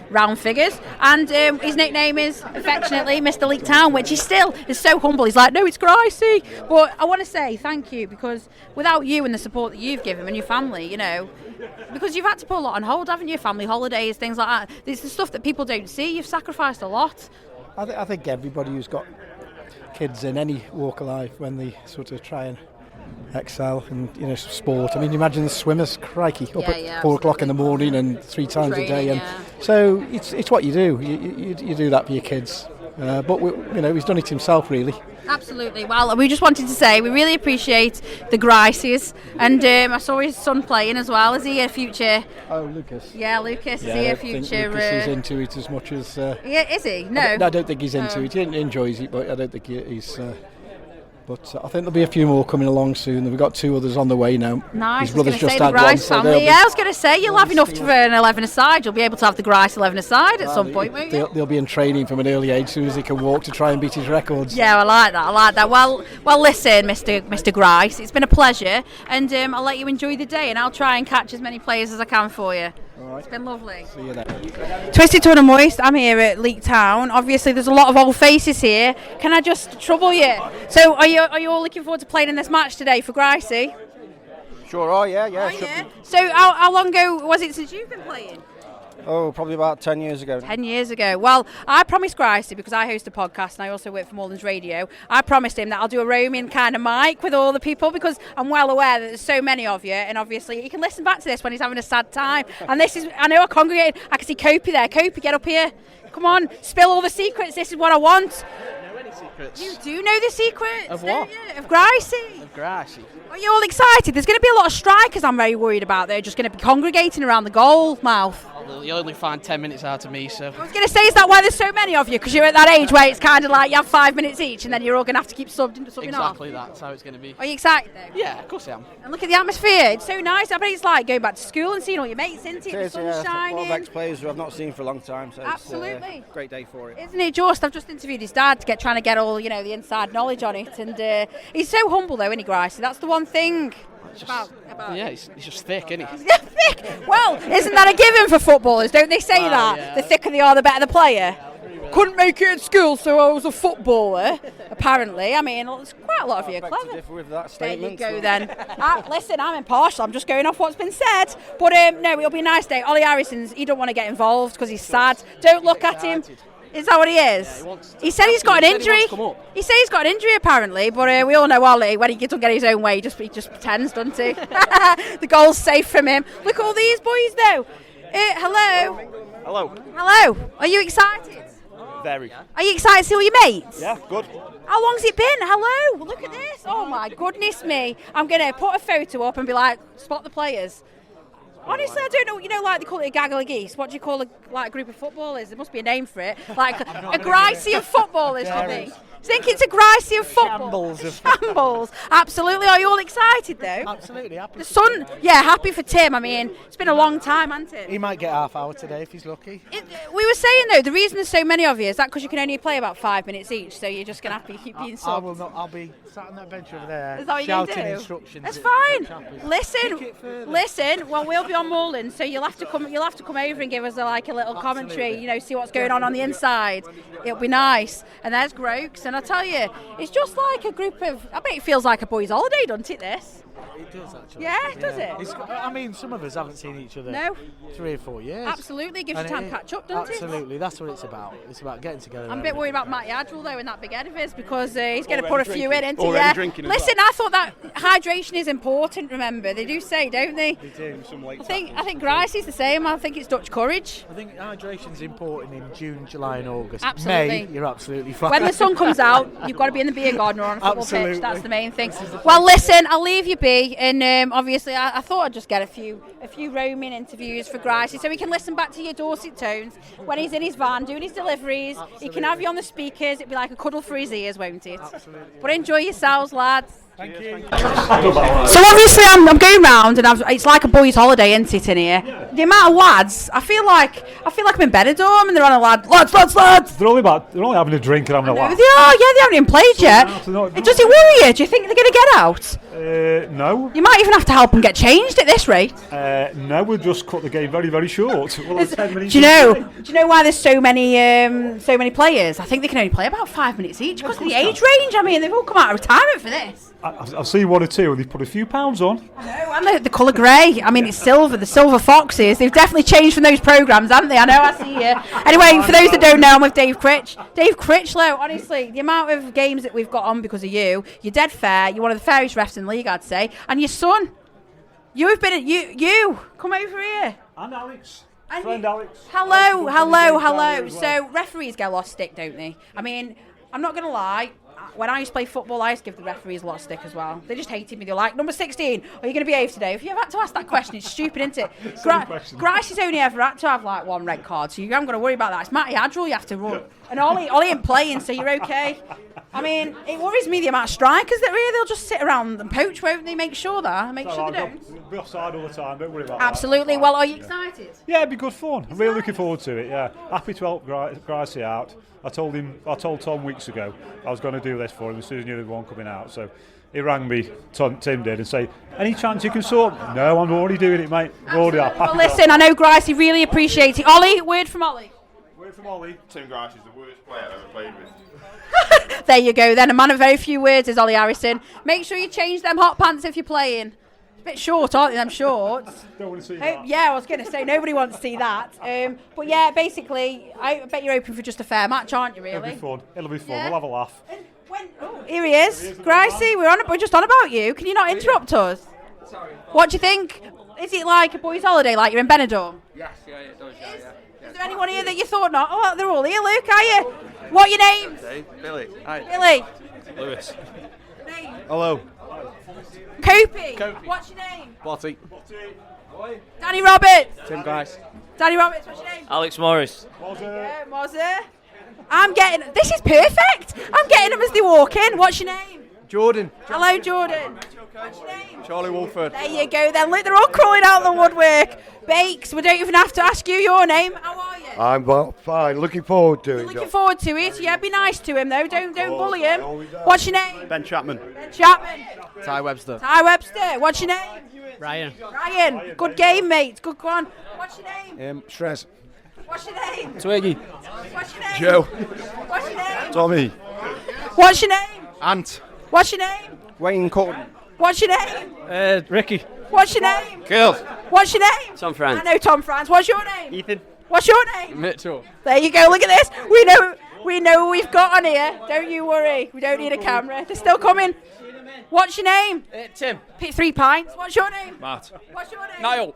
round figures. And his nickname is affectionately Mr. Leek Town, which he still is so humble. He's like, no, it's Gricey. But I want to say thank you, because without you and the support that you've given and your family, because you've had to put a lot on hold, haven't you? Family holidays, things like that. It's the stuff that people don't see. You've sacrificed a lot. I think everybody who's got kids in any walk of life, when they sort of try and excel in sport. I mean, imagine the swimmers, crikey, up at 4 o'clock in the morning and 3 times a day. And so it's what you do. You do that for your kids. But he's done it himself, really. Absolutely. Well, we just wanted to say we really appreciate the Grices, and I saw his son playing as well. Is he a future? Oh, Lucas. Yeah, Lucas. Is he a future? Lucas is into it as much as. Yeah, is he? No. I don't think he's into it. He enjoys it, but I don't think he's. But I think there'll be a few more coming along soon. We've got 2 others on the way now. Nice. His brother's just had one. Family. Yeah, I was going to say, you'll have enough for an 11-a-side. You'll be able to have the Grice 11-a-side at some point, won't you? They'll be in training from an early age as soon as he can walk to try and beat his records. Yeah, I like that. Well, listen, Mr. Grice, it's been a pleasure, and I'll let you enjoy the day, and I'll try and catch as many players as I can for you. All right. It's been lovely. See you then. Twisted Turn and Moist, I'm here at Leek Town. Obviously, there's a lot of old faces here. Can I just trouble you? So, are you all looking forward to playing in this match today for Gricey? Sure are, yeah. So, how long ago was it since you've been playing? Oh, probably about 10 years ago. 10 years ago. Well, I promised Gricey, because I host a podcast and I also work for Morelands Radio, I promised him that I'll do a roaming kind of mic with all the people, because I'm well aware that there's so many of you, and obviously he can listen back to this when he's having a sad time. And I know I congregate, I can see Kopi there. Kopi, get up here. Come on, spill all the secrets. This is what I want. Secrets. You do know the secrets? Of what? Of Gricey. Of Gricey. Are you all excited? There's going to be a lot of strikers I'm very worried about. They're just going to be congregating around the goal mouth. You'll only find 10 minutes out of me, so. I was going to say, is that why there's so many of you? Because you're at that age where it's kind of like you have 5 minutes each and then you're all going to have to keep subbing off. Exactly, that's how it's going to be. Are you excited though? Yeah, of course I am. And look at the atmosphere. It's so nice. I bet it's like going back to school and seeing all your mates, isn't it? The sun's shining. A lot of ex-players who I've not seen for a long time, so absolutely. It's a great day for it. Isn't it just? I've just interviewed his dad trying to get all, the inside knowledge on it. And he's so humble though, isn't he, Grice? That's the one thing. Yeah, he's just thick, isn't he? Yeah, thick. Well, isn't that a given for footballers? Don't they say that? Yeah. The thicker they are, the better the player. Couldn't make it at school, so I was a footballer. Apparently, I mean, there's quite a lot of you are clever. Differ with that statement. There you go then. Listen, I'm impartial. I'm just going off what's been said. But no, it'll be a nice day. Ollie Harrison's. He don't want to get involved because he's sad. Don't look at him. Is that what he is? Yeah, he said he's got an injury. He said he's got an injury apparently, but we all know Ollie, when he doesn't get his own way, he just pretends, doesn't he? The goal's safe from him. Look at all these boys though. Hello. Hello. Are you excited? Very. Are you excited to see all your mates? Yeah, good. How long's it been? Hello. Look at this. Oh my goodness me. I'm going to put a photo up and be like, spot the players. Honestly, I don't know, like they call it a gaggle of geese. What do you call a group of footballers? There must be a name for it. Like a Gricey of footballers, do you think? Do you think it's a Gricey of football? Shambles. Absolutely. Are you all excited, though? Absolutely. Happy. The sun, happy for Tim. I mean, it's been a long time, hasn't it? He might get half hour today if he's lucky. We were saying, though, the reason there's so many of you is that because you can only play about 5 minutes each, so you're just going to have to keep being subbed. I will not. I'll be sat on that bench over there, is that what shouting do? instructions. That's fine. Listen. Well, we'll be on Moreland, so you'll have to come over and give us a little commentary. See what's going on the inside. It'll be nice. And there's Grokes, and I tell you, it's just like a group of. I bet it feels like a boys' holiday, doesn't it? This. It does actually. Yeah, does it? I mean, some of us haven't seen each other. No. 3 or 4 years. Absolutely, gives you And time to catch up, doesn't it? Absolutely, that's what it's about. It's about getting together. I'm a bit worried about Matty Adwell though in that big head of his because he's going to Already put a few in, drinking. isn't he? Already Yeah. drinking as Listen, I thought that hydration is important. Remember, they do say, don't they? They do, some late I think Grice is the same. I think it's Dutch courage. I think hydration's important in June, July, and August. Absolutely. May, you're absolutely fine. When the sun comes out, you've got to be in the beer garden or on a football Absolutely. pitch. That's the main thing. Well, listen, I'll leave you be, and obviously, I thought I'd just get a few roaming interviews for Gricey, so we can listen back to your Dorset tones when he's in his van doing his deliveries. He can have you on the speakers. It'd be like a cuddle for his ears, won't it? Absolutely. But enjoy yourselves, lads. Thank you. So obviously I'm going round and it's like a boys' holiday, isn't it, in here? The amount of lads, I feel like I'm in Benidorm and they're on a lads. They're only having a drink and having a No, laugh. they are, yeah, they haven't even played yet. Does it worry you? Do you think they're going to get out? No. You might even have to help them get changed at this rate. No, we'll just cut the game very, very short. Well, Do you know why there's so many players? I think they can only play about 5 minutes each because of the age range. I mean, they've all come out of retirement for this. I've seen one or two and they've put a few pounds on. I know, and the colour grey. I mean, it's silver, the silver foxes. They've definitely changed from those programmes, haven't they? I know, I see you. Anyway, for those that don't know, I'm with Dave Critch. Dave Critchlow, honestly, the amount of games that we've got on because of you, you're dead fair. You're one of the fairest refs in the league, I'd say. And your son, you've been at you. Come over here. And Alex. And Friend Alex. Hello. So referees get a lot of stick, don't they? I mean, I'm not going to lie. When I used to play football, I used to give the referees a lot of stick as well. They just hated me. They're like, number 16, are you going to behave today? If you have had to ask that question, it's stupid, isn't it? Grice has only ever had to have like one red card, so you haven't got to worry about that. It's Matty Adwell you have to run. And Ollie ain't playing, so you're okay. I mean, it worries me the amount of strikers that really, they'll just sit around and poach, won't they? Make sure they don't. We'll be offside all the time, don't worry about that. Absolutely. Well, are you excited? Yeah, it'd be good fun. I'm really looking forward to it, yeah. Happy to help Gricey out. I told Tom weeks ago I was going to do this for him as soon as he knew there was one coming out. So he rang me, Tim did, and say, any chance you can sort? No, I'm already doing it, mate. Well, listen, I know Gricey really appreciates it. Ollie, word from Ollie. Word from Ollie. Tim Grice is the worst player I've ever played with. There you go then. A man of very few words is Ollie Harrison. Make sure you change them hot pants if you're playing. It's a bit short, aren't they, them shorts? Don't want to see that. Yeah, I was going to say, nobody wants to see that. But yeah, basically, I bet you're hoping for just a fair match, aren't you, really? It'll be fun. Yeah. We'll have a laugh. Here he is. Gricey, we're just on about you. Can you not interrupt us? Sorry. What do you think? Is it like a boys' holiday, like you're in Benidorm? Yes, yeah, it does, yeah. Is there anyone here that you thought not? Oh, they're all here, Luke, are you? What are your names? Billy. Hi. Billy. Lewis. Name? Hello. Kopi. What's your name? Botty. Danny Roberts. Tim Grice. Danny Roberts, what's your name? Alex Morris. Mozzie. This is perfect. I'm getting them as they walk in. What's your name? Jordan. Hello, Jordan. What's your name? Charlie Wolford. There you go then. Look, they're all crawling out the woodwork. Bakes, we don't even have to ask you your name. How are you? I'm well, fine. Looking forward to it. Looking forward to it. Yeah, be nice to him though. Don't bully him. What's your name? Ben Chapman. Ben Chapman. Ty Webster. Ty Webster. What's your name? Ryan. Ryan. Good game, mate. Good one. What's your name? Shrez. What's your name? Twiggy. What's your name? Joe. What's your name? Tommy. What's your name? Ant. What's your name? Wayne Cotton. What's your name? Ricky. What's your name? Girl. What's your name? Tom France. I know Tom France. What's your name? Ethan. What's your name? Mitchell. There you go. Look at this. We know who we've got on here. Don't you worry. We don't need a camera. They're still coming. What's your name? Tim. 3 pints. What's your name? Matt. What's your name? Niall.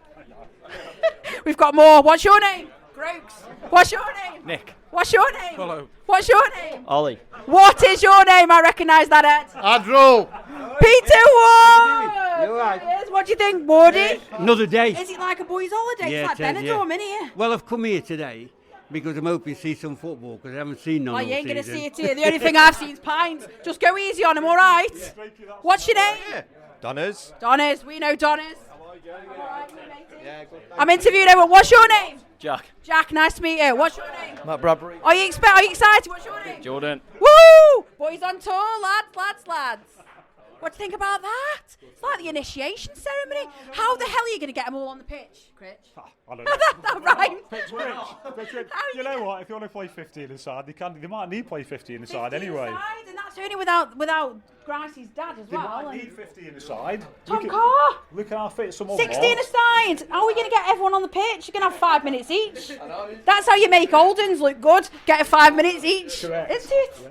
We've got more. What's your name? Groaks. What's your name? Nick. What's your name? Hello. What's your name? Ollie. What is your name? I recognise that Ed. Adro. Peter Ward. You're right. Yes, what do you think, Wardy? Another day. Is it like a boys' holiday? Yeah, It's like it is, Benidorm, yeah. isn't it? Well, I've come here today because I'm hoping to see some football because I haven't seen none Oh, all you ain't going to season. see it here. The only thing I've seen is pints. Just go easy on him, all right? What's your name? Donners. Donners. We know Donners. I'm interviewing everyone. What's your name? Jack. Jack, nice to meet you. What's your name? Matt Bradbury. Are you excited? What's your name? Jordan. Woo! Boys on tour, lads. What do you think about that? It's like the initiation ceremony. How the hell are you going to get them all on the pitch, Critch? I don't know. That right? Critch, you know what? If you want to play 15 aside, they might need play 15 aside anyway. Aside, and that's only without Gricey's dad as They well. might need 15 aside. Tom Carr. Look at how fit some of 16 aside. How are we going to get everyone on the pitch? You're going to have 5 minutes each. That's how you make Oldens look good. Get 5 minutes each. Correct. Isn't it? Yeah.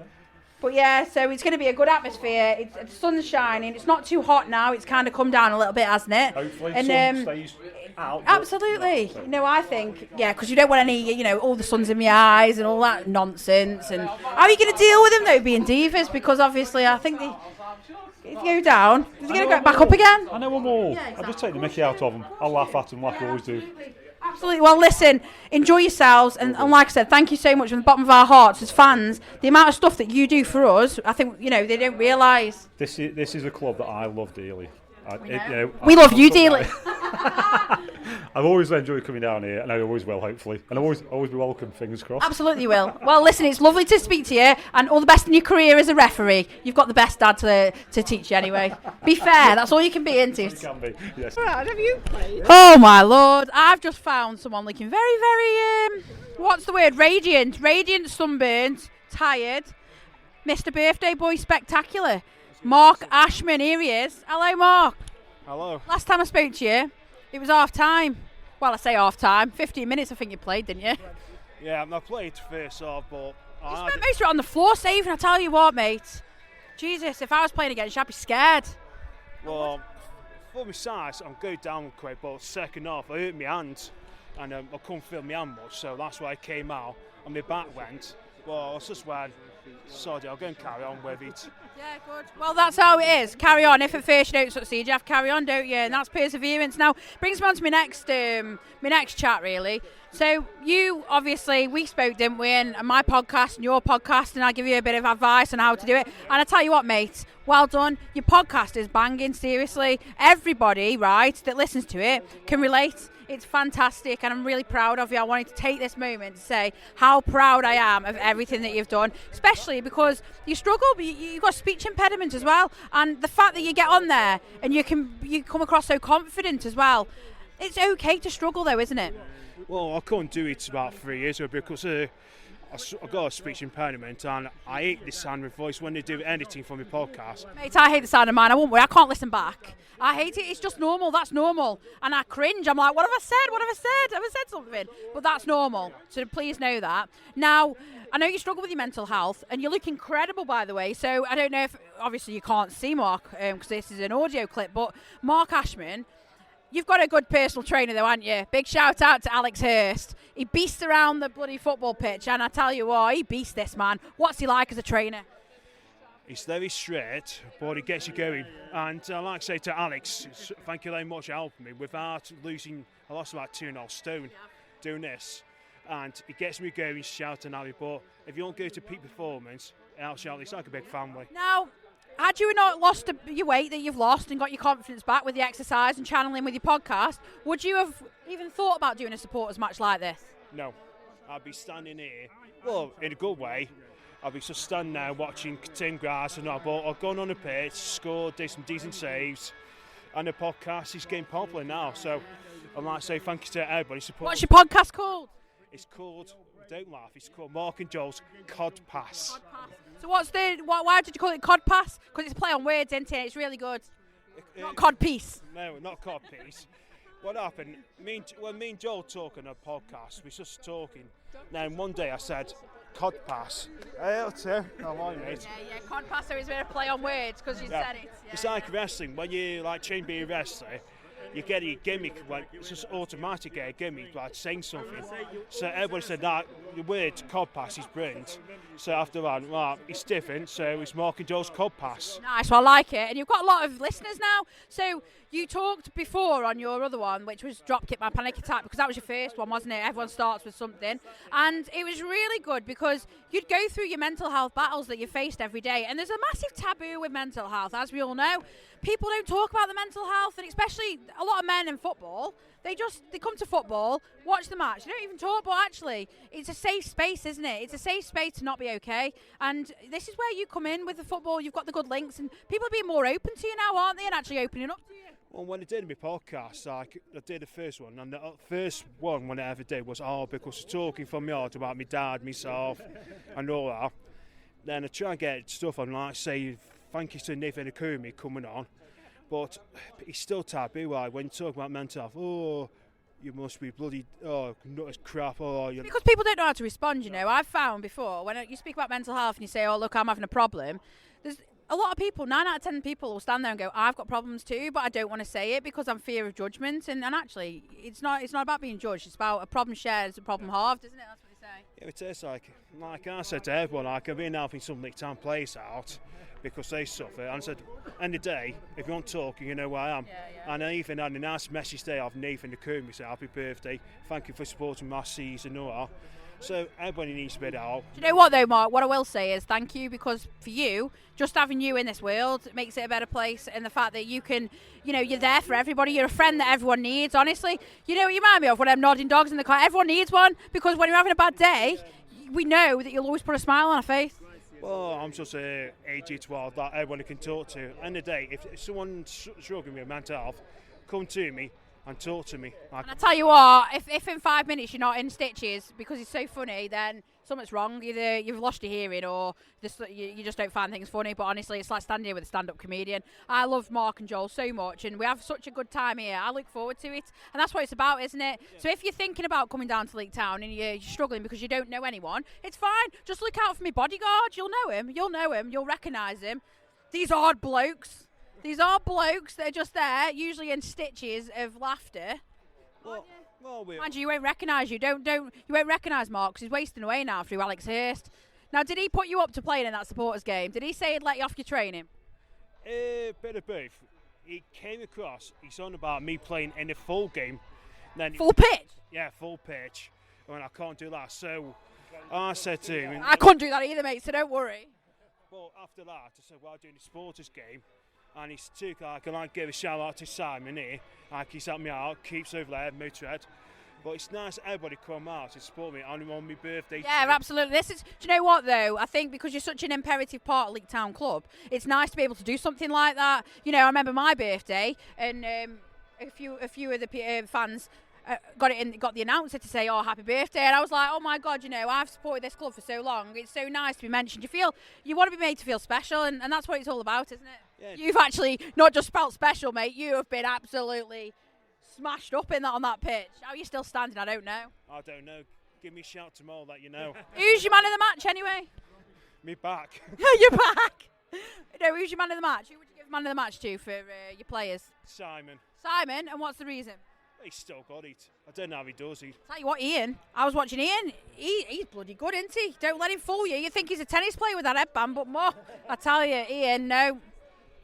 But yeah, so it's going to be a good atmosphere. The sun's shining. It's not too hot now. It's kind of come down a little bit, hasn't it? Hopefully, sun stays out. Absolutely. You know, I think, yeah, because you don't want any, all the sun's in my eyes and all that nonsense. And how are you going to deal with them, though, being divas? Because obviously, I think if you go down, is he going to go back up again? I know them all. I'll just take the mickey out of them. I'll laugh at them like I always do. Absolutely. Well, listen, enjoy yourselves. And like I said, thank you so much from the bottom of our hearts as fans. The amount of stuff that you do for us, I think, they don't realise. This is a club that I love dearly. We love you dearly. I've always enjoyed coming down here, and I always will, hopefully. And always be welcome, fingers crossed. Absolutely will. Well, listen, it's lovely to speak to you, and all the best in your career as a referee. You've got the best dad to teach you anyway. Be fair, that's all you can be, isn't it? You can be, yes. Right, have you played? Oh, my Lord. I've just found someone looking very, very, what's the word? Radiant, sunburnt, tired. Mr. Birthday Boy Spectacular. Mark Ashman, here he is. Hello, Mark. Hello. Last time I spoke to you, it was half time. Well, I say half time. 15 minutes I think you played, didn't you? Yeah, I played first off, but you spent most of it on the floor saving, I tell you what, mate. Jesus, if I was playing against you, I'd be scared. Well, for my size, I'm going down quick, but second half, I hurt my hand, and I couldn't feel my hand much, so that's why I came out, and my back went. Well, I was just went, sorry, I'll go and carry on with it. Yeah, good. Well, that's how it is. Carry on. If at first you don't succeed, you have to carry on, don't you? And that's perseverance. Now, brings me on to my next chat, really. So, you, obviously, we spoke, didn't we? And my podcast and your podcast, and I give you a bit of advice on how to do it. And I tell you what, mate, well done. Your podcast is banging, seriously. Everybody, right, that listens to it can relate. It's fantastic, and I'm really proud of you. I wanted to take this moment to say how proud I am of everything that you've done, especially because you struggle, but you've got a speech impediment as well. And the fact that you get on there and you come across so confident as well. It's okay to struggle, though, isn't it? Well, I couldn't do it about 3 years ago because I got a speech impediment, and I hate the sound of my voice when they do anything for my podcast. Mate, I hate the sound of mine. I won't worry. I can't listen back. I hate it. It's just normal. That's normal. And I cringe. I'm like, what have I said? What have I said? Have I said something? But that's normal. So please know that. Now, I know you struggle with your mental health, and you look incredible, by the way. So I don't know if, obviously, you can't see Mark because this is an audio clip, but Mark Ashman, you've got a good personal trainer, though, haven't you? Big shout out to Alex Hurst. He beasts around the bloody football pitch, and I tell you what, he beasts this man. What's he like as a trainer? He's very straight, but he gets you going. And like I say to Alex, thank you very much for helping me. Without losing, I lost about 2.5 stone doing this. And it gets me going, shouting at me. But if you don't go to peak performance, it's like a big family. Now, had you not lost your weight that you've lost and got your confidence back with the exercise and channeling with your podcast, would you have even thought about doing a supporters match like this? No. I'd be standing here, well, in a good way. I'd be just standing there watching Tim Grice and all, but I've gone on the pitch, scored, did some decent saves, and the podcast is getting popular now. So I'd like to say thank you to everybody. What's your podcast called? It's called, don't laugh, it's called Mark and Joel's Cod Pass. So why did you call it Cod Pass? Because it's a play on words, isn't it? It's really good. Not Cod Piece. No, not Cod Piece. What happened, when me and Joel talking on a podcast, we were just talking. Now one day I said, Cod Pass. Hey, how are you, mate? Yeah, Cod Pass, so it's a play on words because you said it. Yeah, it's like wrestling. When you train to be a wrestler, you get a gimmick, it's just automatic, get a gimmick, like saying something. So everybody said that the word Cod Pass is brilliant. So after that, well, it's different, so it's Mark and Joel's Cod Pass. Nice, well, I like it. And you've got a lot of listeners now. So You talked before on your other one, which was Drop Kick My Panic Attack, because that was your first one, wasn't it? Everyone starts with something. And it was really good because you'd go through your mental health battles that you faced every day. And there's a massive taboo with mental health, as we all know. People don't talk about the mental health, and especially a lot of men in football. They come to football, watch the match. They don't even talk, but actually, it's a safe space, isn't it? It's a safe space to not be okay. And this is where you come in with the football. You've got the good links, and people are being more open to you now, aren't they? And actually opening up to you. Well, when I did my podcast, like I did the first one, and the first one when I ever did was because talking from my heart about my dad, myself, and all that. Then I try and get stuff on, like say, thank you to Nathan Akumi coming on, but it's still taboo. Like when you talk about mental health, oh, you must be bloody, oh, nuts crap, oh. You because people don't know how to respond. You know, I've found before when you speak about mental health and you say, oh look, I'm having a problem. There's a lot of people, 9 out of 10 people will stand there and go, I've got problems too, but I don't want to say it because I'm fear of judgment. And actually, it's not about being judged. It's about a problem shared is a problem halved, isn't it? That's what they say. Yeah, it is like I said to everyone, I've been helping some Leek Town players out because they suffer. And I said, end of the day, if you want talking, you know where I am. Yeah. And I even had a nice message today of Nathan Nakumi saying, happy birthday, thank you for supporting my season and all that. So everybody needs to be out. Do you know what though, Mark? What I will say is thank you, because for you, just having you in this world makes it a better place, and the fact that you can, you're there for everybody. You're a friend that everyone needs, honestly. You know what you remind me of? When I'm nodding dogs in the car. Everyone needs one, because when you're having a bad day, we know that you'll always put a smile on our face. Well, I'm just AG12 that everyone can talk to. End of the day, if someone's struggling with mental health, come to me and talk to me. And I tell you what, if in 5 minutes you're not in stitches because it's so funny, then something's wrong. Either you've lost your hearing or you just don't find things funny. But honestly, it's like standing here with a stand-up comedian. I love Mark and Joel so much, and we have such a good time here. I look forward to it, and that's what it's about, isn't it? Yeah. So if you're thinking about coming down to Leek Town and you're struggling because you don't know anyone, it's fine. Just look out for me bodyguard. You'll know him. You'll recognise him. These hard blokes. These are blokes that are just there, usually in stitches of laughter. Mind you won't recognise you. You won't recognise Mark because he's wasting away now through Alex Hurst. Now, did he put you up to playing in that supporters game? Did he say he'd let you off your training? Bit of both. He came across. He's on about me playing in a full game. Then full pitch. Yeah, full pitch. And I can't do that. So I said to him, I couldn't do that either, mate. So don't worry. Well, after that, I said, well, I'm doing the supporters game. And he's took, I can give a shout out to Simon here. He's helped me out, keeps over there, Motorhead. But it's nice everybody come out to support me on my birthday. Yeah, absolutely. Do you know what though? I think because you're such an imperative part of Leek Town Club, it's nice to be able to do something like that. I remember my birthday, and a few of the fans got the announcer to say, oh, happy birthday, and I was like, oh my god, I've supported this club for so long, it's so nice to be mentioned. You want to be made to feel special, and that's what it's all about, isn't it? Yeah. You've actually not just felt special, mate, you have been absolutely smashed up on that pitch. How are you still standing? I don't know. I don't know. Give me a shout tomorrow, let you know. Who's your man of the match anyway? Me back. You're back. No, who's your man of the match? Who would you give man of the match to for your players? Simon. Simon, and what's the reason? He's still got it. I don't know how he does it. Tell you what, Ian, I was watching Ian. He's bloody good, isn't he? Don't let him fool you. You think he's a tennis player with that headband, but more. I tell you, Ian, no.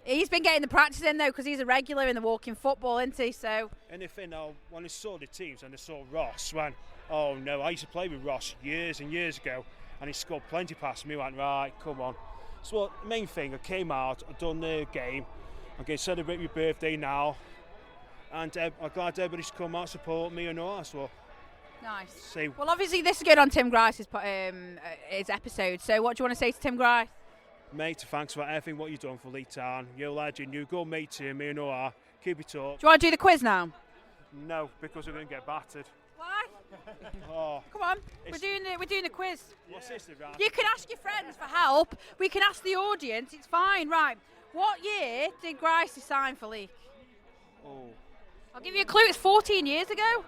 He's been getting the practice in, though, because he's a regular in the walking football, isn't he? So. And the thing, when I saw the teams and I saw Ross, oh no, I used to play with Ross years and years ago, and he scored plenty past me. I went, right, come on. So the main thing, I came out, I've done the game, I'm going to celebrate my birthday now. And I'm glad everybody's come out, support me and all that. So nice. Well, obviously, this is good on Tim Grice's his episode. So, what do you want to say to Tim Grice? Mate, thanks for everything what you've done for Leek Town. You're a legend. You're a good mate to me and all that. Keep it up. Do you want to do the quiz now? No, because we're going to get battered. Why? Oh, come on, we're doing the quiz. What's this about? You can ask your friends for help. We can ask the audience. It's fine, right? What year did Grice sign for Leek? Oh. I'll give you a clue. It's 14 years ago.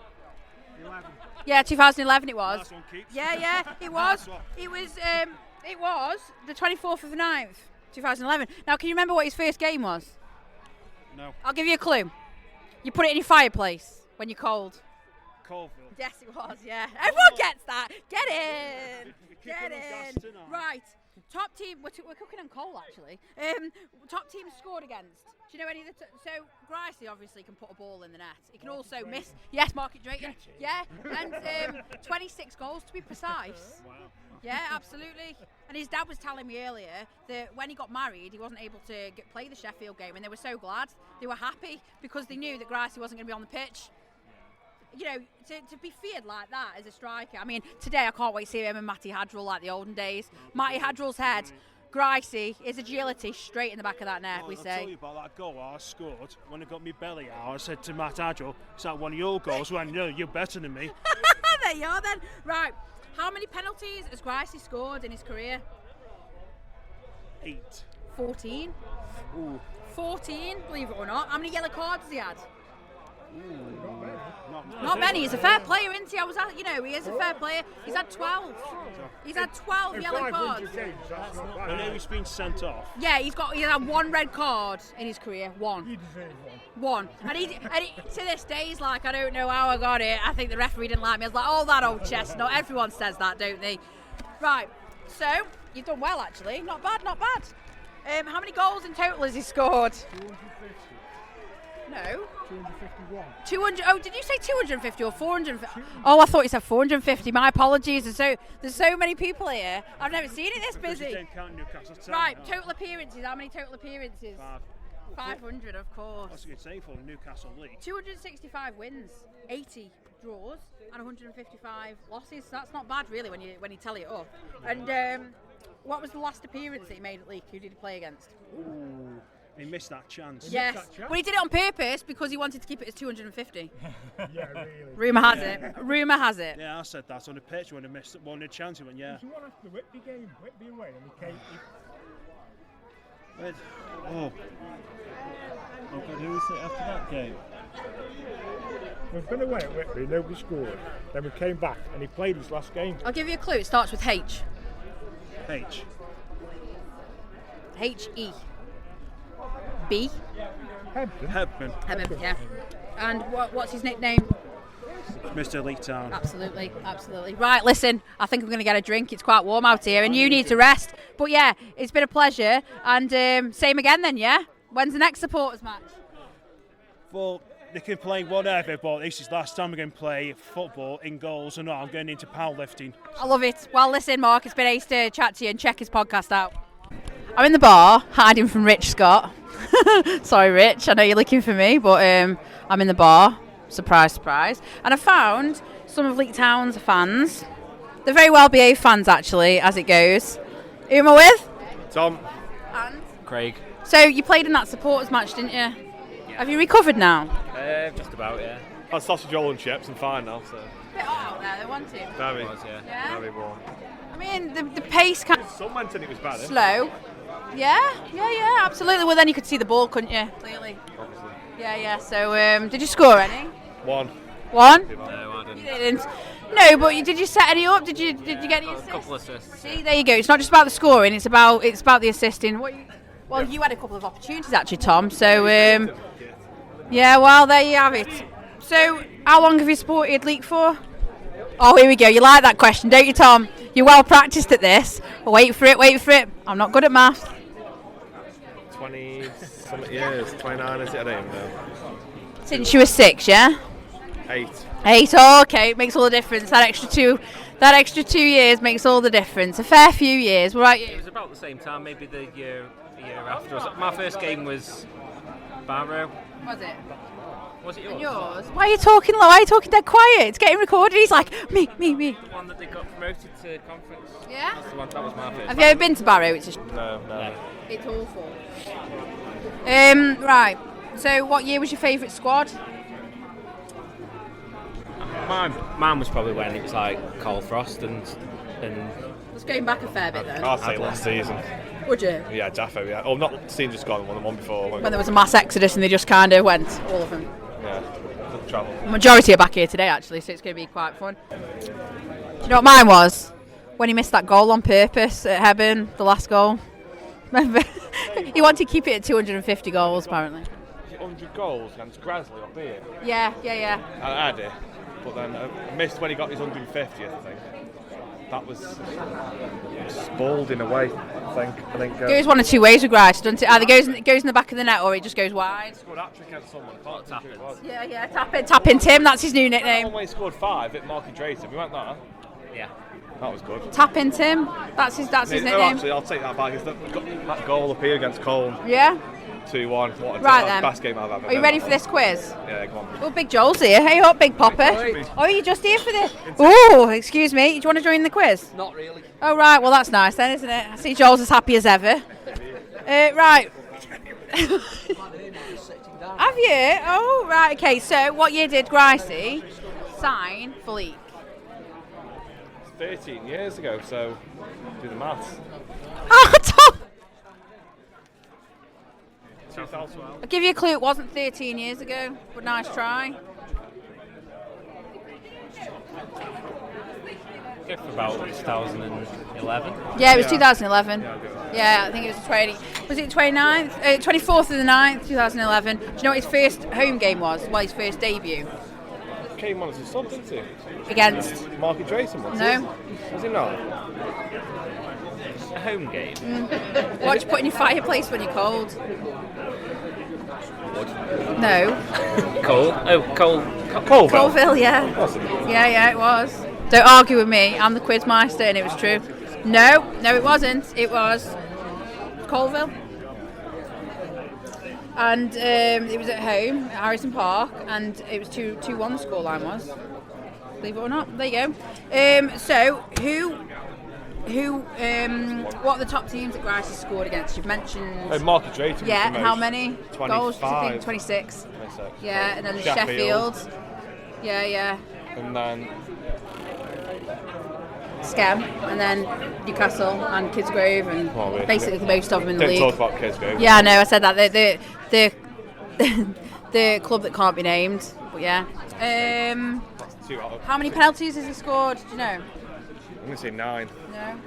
11. Yeah, 2011 it was. Last one keeps. Yeah, it was. It was the 24th of the 9th, 2011. Now, can you remember what his first game was? No. I'll give you a clue. You put it in your fireplace when you're cold. Coldfield. Yes, it was, yeah. Everyone gets that. Get in. Get in. Right. Top team, we're cooking on coal actually. Top team scored against. Do you know any of the? So Gricey obviously can put a ball in the net. He can also miss. Yes, Market Drayton. Yeah, and 26 goals to be precise. Wow. Yeah, absolutely. And his dad was telling me earlier that when he got married, he wasn't able to play the Sheffield game, and they were so glad. They were happy because they knew that Gricey wasn't going to be on the pitch. You know, to be feared like that as a striker. I mean, today I can't wait to see him and Matty Hadrell like the olden days. Matty Hadrell's head, Gricey, his agility straight in the back of that net, we say. I'll tell you about that goal I scored when I got my belly out. I said to Matt Hadrell, "Is that one of your goals?" Well, no, you're better than me. There you are then. Right, how many penalties has Gricey scored in his career? 8. 14. Ooh. 14, believe it or not. How many yellow cards has he had? Not many. He's a fair player, isn't he? He is a fair player. He's had 12. He's had 12 yellow cards. I know he's been sent off. Yeah, he's had 1 red card in his career. 1. He deserves one. And he, to this day, he's like, I don't know how I got it. I think the referee didn't like me. I was like, oh, that old chestnut. Everyone says that, don't they? Right. So you've done well, actually. Not bad, not bad. How many goals in total has he scored? 250. No. 251. 200. Oh, did you say 250 or 450? Oh, I thought you said 450. My apologies. There's so many people here. I've never seen it this busy. Right. Total appearances. How many total appearances? 500, of course. That's a good save for Newcastle League. 265 wins, 80 draws, and 155 losses. That's not bad, really, when you tally it up. And what was the last appearance that he made at Leek? Who did he play against? Ooh. He missed that chance. Yes. Well, he did it on purpose because he wanted to keep it as 250. Yeah, really. Rumour has it. Rumour has it. Yeah, I said that on the pitch when he missed one chance. He went, yeah. There's one after the Whitby game, Whitby away, and he came. Oh. Okay, who was it after that game? We've been away at Whitby, nobody scored. Then we came back and he played his last game. I'll give you a clue. It starts with H. H. H-E. B. Hebden, yeah. And what's his nickname? Mr. Leek Town. Absolutely, absolutely. Right, listen, I think I'm going to get a drink. It's quite warm out here and you need to rest. But yeah, it's been a pleasure. And same again then, yeah? When's the next supporters match? Well, they can play whatever, but this is last time we're going to play football in goals and I'm going into powerlifting. I love it. Well, listen, Mark, it's been ace to chat to you and check his podcast out. I'm in the bar, hiding from Rich Scott. Sorry, Rich, I know you're looking for me, but I'm in the bar. Surprise, surprise. And I found some of Leek Town's fans. They're very well-behaved fans, actually, as it goes. Who am I with? Tom. And? Craig. So you played in that supporters match, didn't you? Yeah. Have you recovered now? Just about, yeah. Had sausage roll and chips and fine now, so. A bit hot out there, they want to. Very, yeah. Very warm. I mean, the pace kind of Someone said it was bad. slow. Yeah, absolutely. Well, then you could see the ball, couldn't you? Clearly. Obviously. Yeah. So, did you score any? One? No, I didn't. You didn't. No, but did you set any up? Did you get any assists? A couple of assists. See, there you go. It's not just about the scoring. It's about the assisting. You had a couple of opportunities actually, Tom. So, yeah. Well, there you have it. So, how long have you supported Leek for? Oh, here we go. You like that question, don't you, Tom? You're well practiced at this. Wait for it. I'm not good at maths. 20-something years, 29 is it? I don't even know. Since you were 6, yeah? 8. 8, oh, okay, it makes all the difference. That extra 2 years makes all the difference. A fair few years, right? It was about the same time, maybe the year after. My first game was Barrow. Was it? Was it yours? And yours? Why are you talking low? Why are you talking dead quiet? It's getting recorded. He's like, me. The one that they got promoted to conference. Yeah? That's the one, that was my first. Have you ever been to Barrow? No. It's awful. Right. So, what year was your favourite squad? Mine was probably when it was like Cole Frost and. It's going back a fair bit then. I'd say last season. Would you? Yeah, Jaffa. Yeah. Oh, not the season just gone. The one before. When there was a mass exodus and they just kind of went, all of them. Yeah. Good travel. The majority are back here today actually, so it's going to be quite fun. Do you know what mine was? When he missed that goal on purpose at Hebden, the last goal. Remember? He wanted to keep it at 250 goals apparently. 100 goals against Grice, be it? Yeah. I had it, but then I missed when he got his 150th, I think. that was balled in a way. I think. Goes one of two ways with Grice, doesn't it? Either goes in the back of the net or it just goes wide. Scored hat-trick against someone. Can't tap it. Yeah, tap in Tim. That's his new nickname. One way scored 5 at Marky Drayton. We went there. Yeah. That was good. Tap in Tim. That's his nickname. Actually, I'll take that back. It's that goal up here against Cole. Yeah. 2-1. What a Right then. best game I've ever Are you ready for this quiz? Yeah, come on. Oh, Big Joel's here. Hey up, Big Popper. Oh, are you just here for this? Oh, excuse me. Do you want to join the quiz? Not really. Oh, right. Well, that's nice then, isn't it? I see Joel's as happy as ever. Right. Have you? Oh, right. Okay. So, what year did Gricey sign for Leek? 13 years ago, so do the maths. Oh, Tom! 2012. I'll give you a clue. It wasn't 13 years ago, but nice try. Go for about 2011. Yeah, it was 2011. Yeah, I think it was 20. Was it 29th? 24th of the 9th, 2011. Do you know what his first home game was? Well, his first debut. Came on as a sub, didn't he? Against? Marky Drayton, was No. he? Was he not? A home game. What do you put in your fireplace when you're cold? No. Cole. Oh, Colville. Colville, yeah. Yeah, it was. Don't argue with me. I'm the quizmaster, and it was true. No, it wasn't. It was Colville. And it was at home at Harrison Park, and it was 2-1 the scoreline was. Believe it or not. There you go. So, what are the top teams that Grice has scored against? You've mentioned... Marky Drayton. Yeah, how many 25. goals do you think? 26. Yeah, and then Sheffield. Yeah. And then... Skem, and then Newcastle and Kidsgrove, and basically most of them in the league. Didn't talk about Kidsgrove. Yeah, I know, I said that. The club that can't be named, but yeah. How many penalties has he scored? Do you know? I'm going to say 9. No.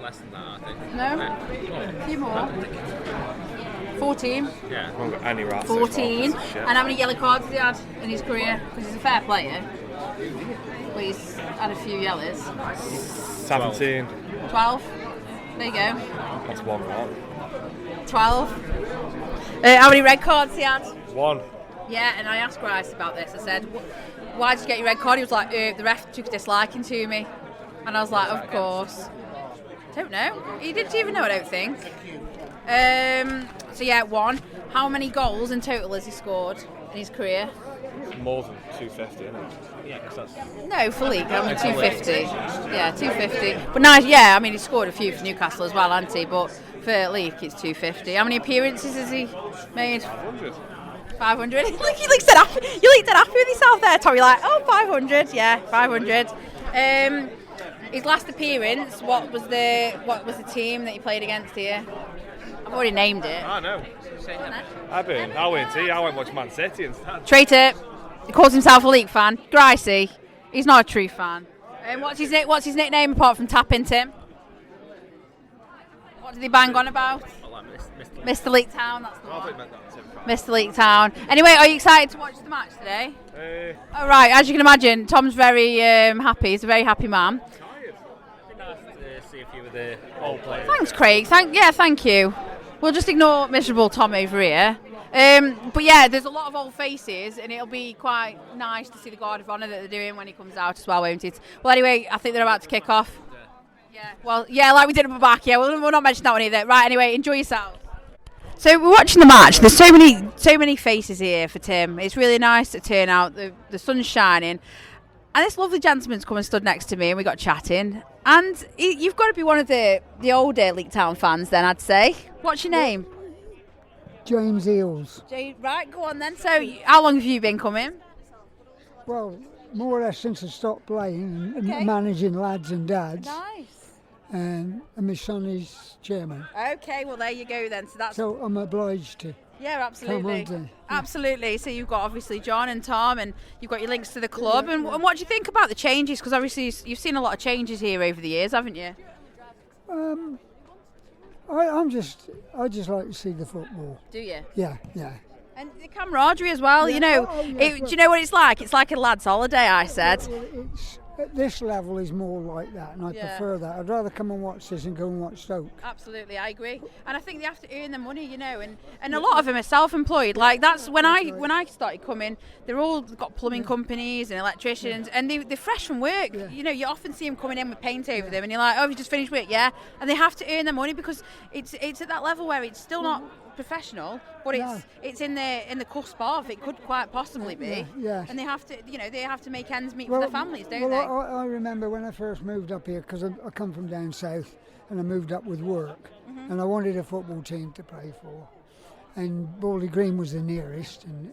Less than that, I think. No? A few more. 14. Yeah. I haven't got any rats. 14. And how many yellow cards has he had in his career? Because he's a fair player. But he's had a few yellows. 17. 12. There you go. That's one, right? 12. How many red cards he had? 1. Yeah, and I asked Grice about this. I said, why did you get your red card? He was like, the ref took a disliking to me. And I was like, of course. Don't know. He didn't even know, I don't think. So yeah, 1. How many goals in total has he scored in his career? More than 250, isn't it? Yeah, because that's... No, for Leek, I mean 250. Yeah, 250. But nice, yeah, I mean he scored a few for Newcastle as well, hasn't he? But for Leek, it's 250. How many appearances has he made? 500. You looked dead happy with yourself there, Tom. You're like, oh, 500. Yeah, 500. His last appearance, what was the team that he played against here? I've already named it. I know. I went watch Man City instead. Traitor. He calls himself a Leek fan. Gricey. He's not a true fan. What's his nickname apart from Tapping Tim? What did he bang on about? Mr. Leek Town. That's the one. Mr. Leek Town. Anyway, are you excited to watch the match today? All right. As you can imagine, Tom's very happy. He's a very happy man. See a few of the old players. Thanks, Craig. Thank you. We'll just ignore miserable Tom over here. But yeah, there's a lot of old faces, and it'll be quite nice to see the Guard of Honour that they're doing when he comes out as well, won't it? Well, anyway, I think they're about to kick off. Yeah. Well, yeah, like we did at the back. Yeah, we'll not mention that one either. Right. Anyway, enjoy yourself. So we're watching the match. There's so many faces here for Tim. It's really nice to turn out. The sun's shining, and this lovely gentleman's come and stood next to me, and we got chatting. And you've got to be one of the older Leek Town fans, then I'd say. What's your name? James Eels. Right, go on then. So, how long have you been coming? Well, more or less since I stopped playing and managing lads and dads. Nice. And my son is chairman. Okay, well there you go then. So I'm obliged to. Yeah, absolutely. Come on, absolutely. So you've got obviously John and Tom, and you've got your links to the club. And what do you think about the changes? Because obviously you've seen a lot of changes here over the years, haven't you? I just like to see the football. Do you? Yeah. And the camaraderie as well. Yeah. You know, do you know what it's like? It's like a lad's holiday. I said. at this level is more like that, and I prefer that. I'd rather come and watch this and go and watch Stoke. Absolutely, I agree. And I think they have to earn their money, you know, and a lot of them are self-employed. Like that's when I started coming, they're all got plumbing companies and electricians, and they're fresh from work. Yeah. You know, you often see them coming in with paint over them, and you're like, oh, you just finished work, yeah. And they have to earn their money because it's at that level where it's still not professional, but it's in the cusp of it could quite possibly be. And they have to make ends meet for their families, don't they? I remember when I first moved up here, because I come from down south, and I moved up with work, and I wanted a football team to play for, and Baldy Green was the nearest, and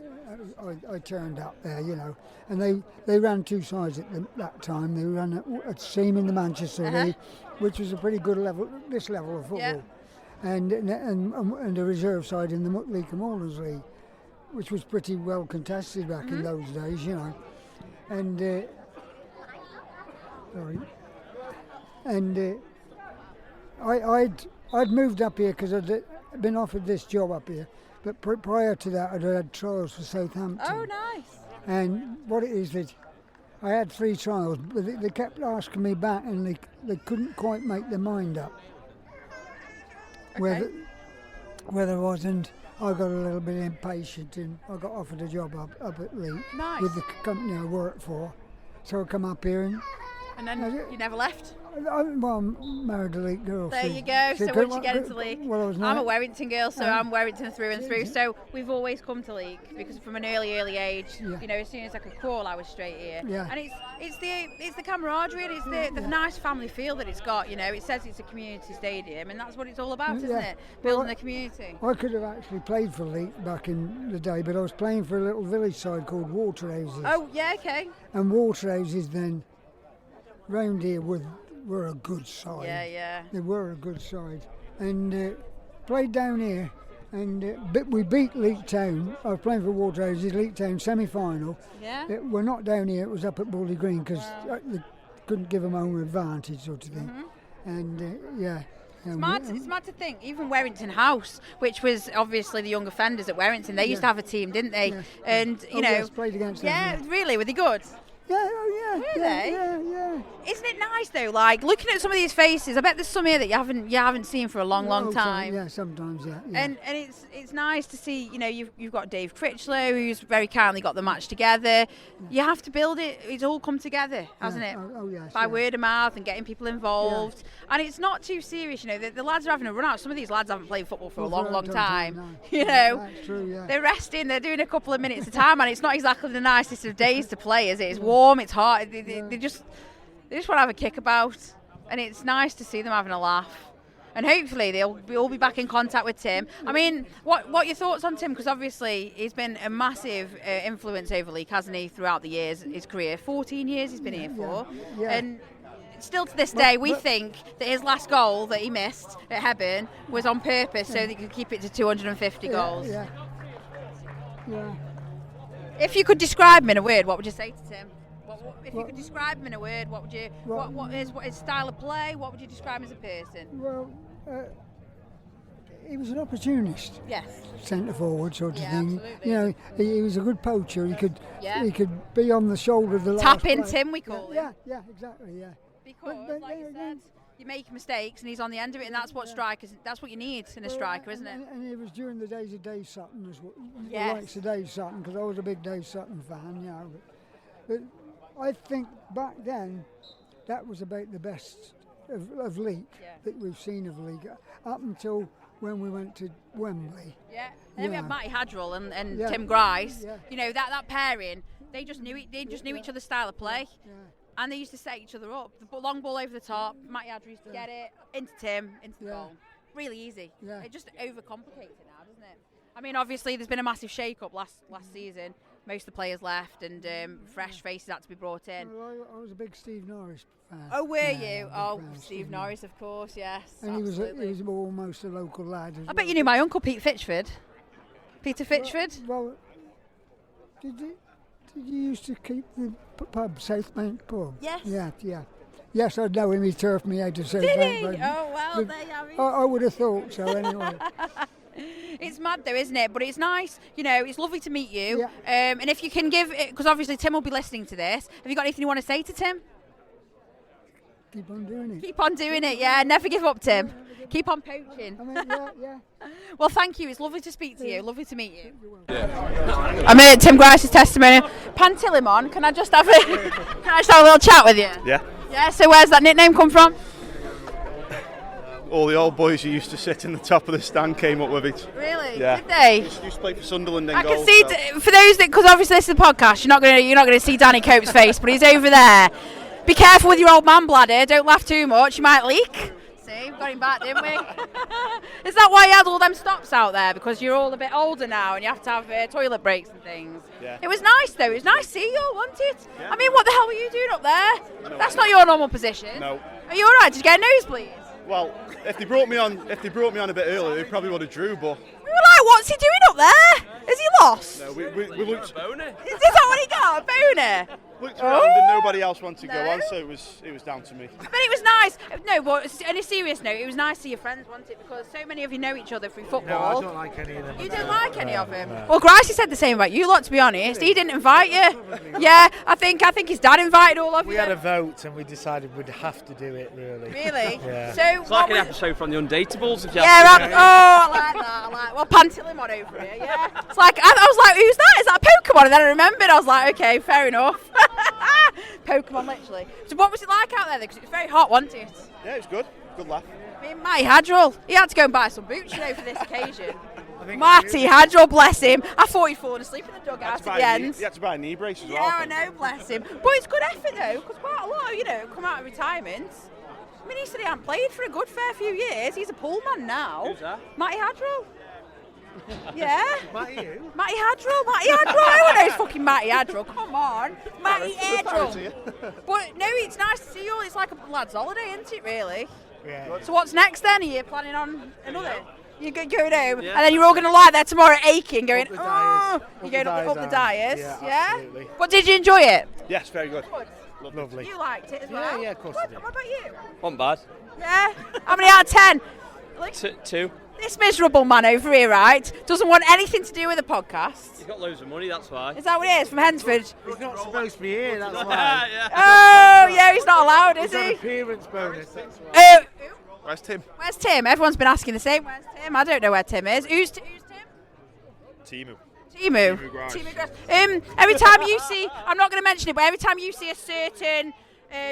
I turned up there, you know, and they ran two sides at that time. They ran a team in the Manchester League, which was a pretty good level, this level of football. And a reserve side in the Leek League, which was pretty well contested back in those days, you know. And I'd moved up here because I'd been offered this job up here, but prior to that I'd had trials for Southampton. Oh, nice! And what it is that I had 3 trials, but they kept asking me back, and they couldn't quite make their mind up. Okay. Whether I wasn't, I got a little bit impatient, and I got offered a job up at Leek with the company I worked for. So I come up here and then you never left? I'm married a Leek girl. There you go. So once you get into Leek, I'm a Warrington girl, so I'm Warrington through and through. So we've always come to Leek because from an early age, you know, as soon as I could crawl, I was straight here. And it's the camaraderie, and it's the nice family feel that it's got. You know, it says it's a community stadium, and that's what it's all about, isn't it? Building a community. I could have actually played for Leek back in the day, but I was playing for a little village side called Waterhouses. Oh yeah, okay. And Waterhouses then round here were a good side. Yeah. They were a good side, and played down here, and we beat Leek Town. I was playing for Waterhouses, Leek Town semi-final. Yeah. We're not down here. It was up at Baldy Green because they couldn't give them home advantage, sort of thing. And It's mad to think, even Warrington House, which was obviously the young offenders at Warrington, they used to have a team, didn't they? And you know, played against them. Really, were they good? Were they? Yeah. Isn't it nice though? Like looking at some of these faces, I bet there's some here that you haven't seen for a long time. Sometimes. And it's nice to see. You know, you've got Dave Critchlow, who's very kindly got the match together. You have to build it. It's all come together, hasn't it? By word of mouth and getting people involved. And it's not too serious. You know, the lads are having a run out. Some of these lads haven't played football for a long time. No. You know, that's true, they're resting. They're doing a couple of minutes at a time, and it's not exactly the nicest of days to play, is it? It's warm. It's hot. They just want to have a kick about, and it's nice to see them having a laugh. And hopefully they'll all be back in contact with Tim. I mean, what are your thoughts on Tim? Because obviously he's been a massive influence over Leek, hasn't he, throughout the years, his career. 14 years he's been here for. And still to this day, we think that his last goal that he missed at Hebburn was on purpose so that he could keep it to 250 goals. Yeah. If you could describe him in a word, what would you say to Tim? If you could describe him in a word, what would you? What is his style of play? What would you describe him as a person? Well, he was an opportunist. Yes. Centre forward sort of thing. Absolutely. You know, he was a good poacher. He could be on the shoulder of the last Tap-in player. Tim, we call him. Yeah, exactly. Yeah. Because, like you said, you make mistakes and he's on the end of it, and that's what strikers. That's what you need in a striker, isn't it? And it was during the days of Dave Sutton as well. Yes. Likes of Dave Sutton, because I was a big Dave Sutton fan. You know, but I think back then that was about the best of Leek that we've seen of Leek up until when we went to Wembley. Yeah, and then we had Matty Hadrell and Tim Grice. Yeah. You know, that pairing, they just knew each other's style of play. Yeah. And they used to set each other up. The long ball over the top, Matty Hadrell used to get it into Tim, into the goal. Really easy. Yeah. It just overcomplicates it now, doesn't it? I mean, obviously there's been a massive shake-up last season. Most of the players left, and fresh faces had to be brought in. Well, I was a big Steve Norris fan. Oh, were you? Oh, Steve Norris, of course, yes. And he was almost a local lad. I bet you knew my uncle Peter Fitchford. Well, did you used to keep the pub, South Bank pub? Yes. Yeah. Yes, I know him. He turfed me out to South Bank. Did he? Oh, well, there you have it. I would have thought so, anyway. It's mad though, isn't it? But it's nice, you know, it's lovely to meet you. Yeah. And if you can give, because obviously Tim will be listening to this, have you got anything you want to say to Tim? keep on doing it. Keep on doing it, yeah. Never give up, Tim. Keep on poaching. I mean, yeah. Well, thank you. It's lovely to speak to you. Lovely to meet you. I'm at Tim Grice's Testimonial. Pantilimon, can I just have a little chat with you? Yeah. Yeah. So where's that nickname come from? All the old boys who used to sit in the top of the stand came up with it. Really? Yeah. Did they? Used to play for Sunderland in I goal. can see for those that, because obviously this is the podcast, you're not gonna see Danny Cope's face, but he's over there. Be careful with your old man bladder. Don't laugh too much. You might leak. See, we got him back, didn't we? Is that why you had all them stops out there? Because you're all a bit older now and you have to have toilet breaks and things. Yeah. It was nice though. It was nice to see you all, wasn't it? Yeah. I mean, what the hell were you doing up there? No. That's not your normal position. No. Are you all right? Did you get a nosebleed? Well, if they brought me on a bit earlier, they probably would have drew. But We were like, what's he doing up there? Is he lost? no, we looked. Is that what he got? A boner? Looked around and nobody else wanted to go on, so it was down to me. But it was nice. No, but on a serious note, it was nice to see your friends, wasn't it? Because so many of you know each other through football. No, I don't like any of them. You don't like any of them? No. Well, Gricey said the same about you lot, to be honest. He didn't invite you. Yeah, I think his dad invited all of you. We had a vote and we decided we'd have to do it, really. Really? Yeah. So It's like an episode from The Undateables. If you yeah, I like that. Well, Pantilimon over here, yeah. It's like, I was like, who's that? Is that a Pokemon? And then I remembered, I was like, okay, fair enough. Pokemon, literally. So what was it like out there, because it was very hot, wasn't it? Yeah, it was good. Good laugh. I mean, Matty Hadrill, he had to go and buy some boots, for this occasion. Matty Hadrill, bless him. I thought he'd fallen asleep in the dugout at the end. You had to buy a knee brace as well. Yeah, I know, bless him. But it's good effort, though, because quite a lot, come out of retirement. I mean, he said he hadn't played for a good fair few years. He's a pool man now. Who's that? Matty Hadrill. Yeah. Matty who? Matty Hadrill. Everyone knows fucking Matty Hadrill. Come on. Matty Hadrill. But no, it's nice to see you all. It's like a lad's holiday, isn't it, really? Yeah. So what's next then? Are you planning on another? You're going home, Yeah. and then you're all going to lie there tomorrow aching, going, Up the Dyers. you're going up the Dyers. Yeah, absolutely. But did you enjoy it? Yes, very good. Lovely. You liked it as well? Yeah, of course I did. What about you? Wasn't bad. Yeah? How many out of 10? Two. This miserable man over here, right, doesn't want anything to do with the podcast. He's got loads of money, that's why. Is that what it is, from Hensford? He's not supposed to be here, that's why. Oh, yeah, he's not allowed, is He's on he? appearance bonus, that's why. Where's Tim? Where's Tim? Everyone's been asking the same. Where's Tim? I don't know where Tim is. Who's Tim? Timu. Timu. Grice. Timu Grice. Every time you see, I'm not going to mention it, but every time you see a certain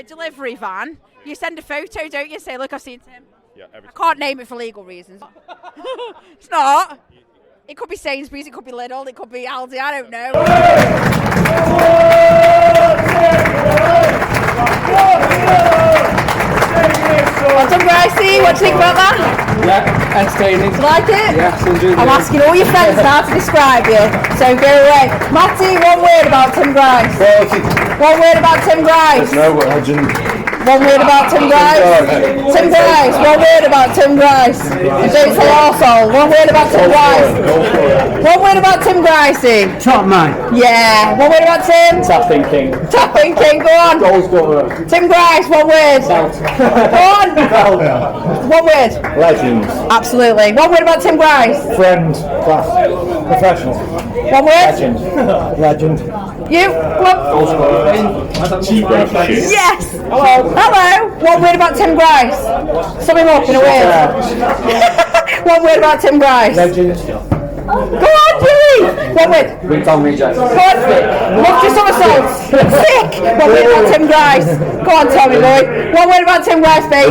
delivery van, you send a photo, don't you? Say, look, I've seen Tim. Yeah, I can't name it for legal reasons. It's not. It could be Sainsbury's, it could be Lidl, it could be Aldi, I don't know. Well done, Gricey. What do you think about that? Yeah, entertaining. Do you like it? Yes, indeed. I'm asking all your friends now to describe you, so go away. Matty, one word about Tim Grice. One word about Tim Grice. No legend. One word about Tim Grice. Tim Grice. One word about Tim Grice. And don't say arsehole. One word about Tim Grice. One word about Tim Gricey. Top man. Yeah. One word about Tim. Tapping king. Tapping king. Go on. Goal scorer. Tim Grice. One word. Go on. One word. Legend. Absolutely. One word about Tim Grice. Friend. Class. Professional. One word. Legend. Legend. You. Goal scorer. Cheap. Yes. Hello. Hello. One word about Tim Grice. Sum him up in a word. One word about Tim Grice. Legend. Go on, Billy. One word. Big Tom Reject. Go on. Love your somersaults. Sick. One word about Tim Grice. Go on, Tommy boy. One word about Tim Grice, babe.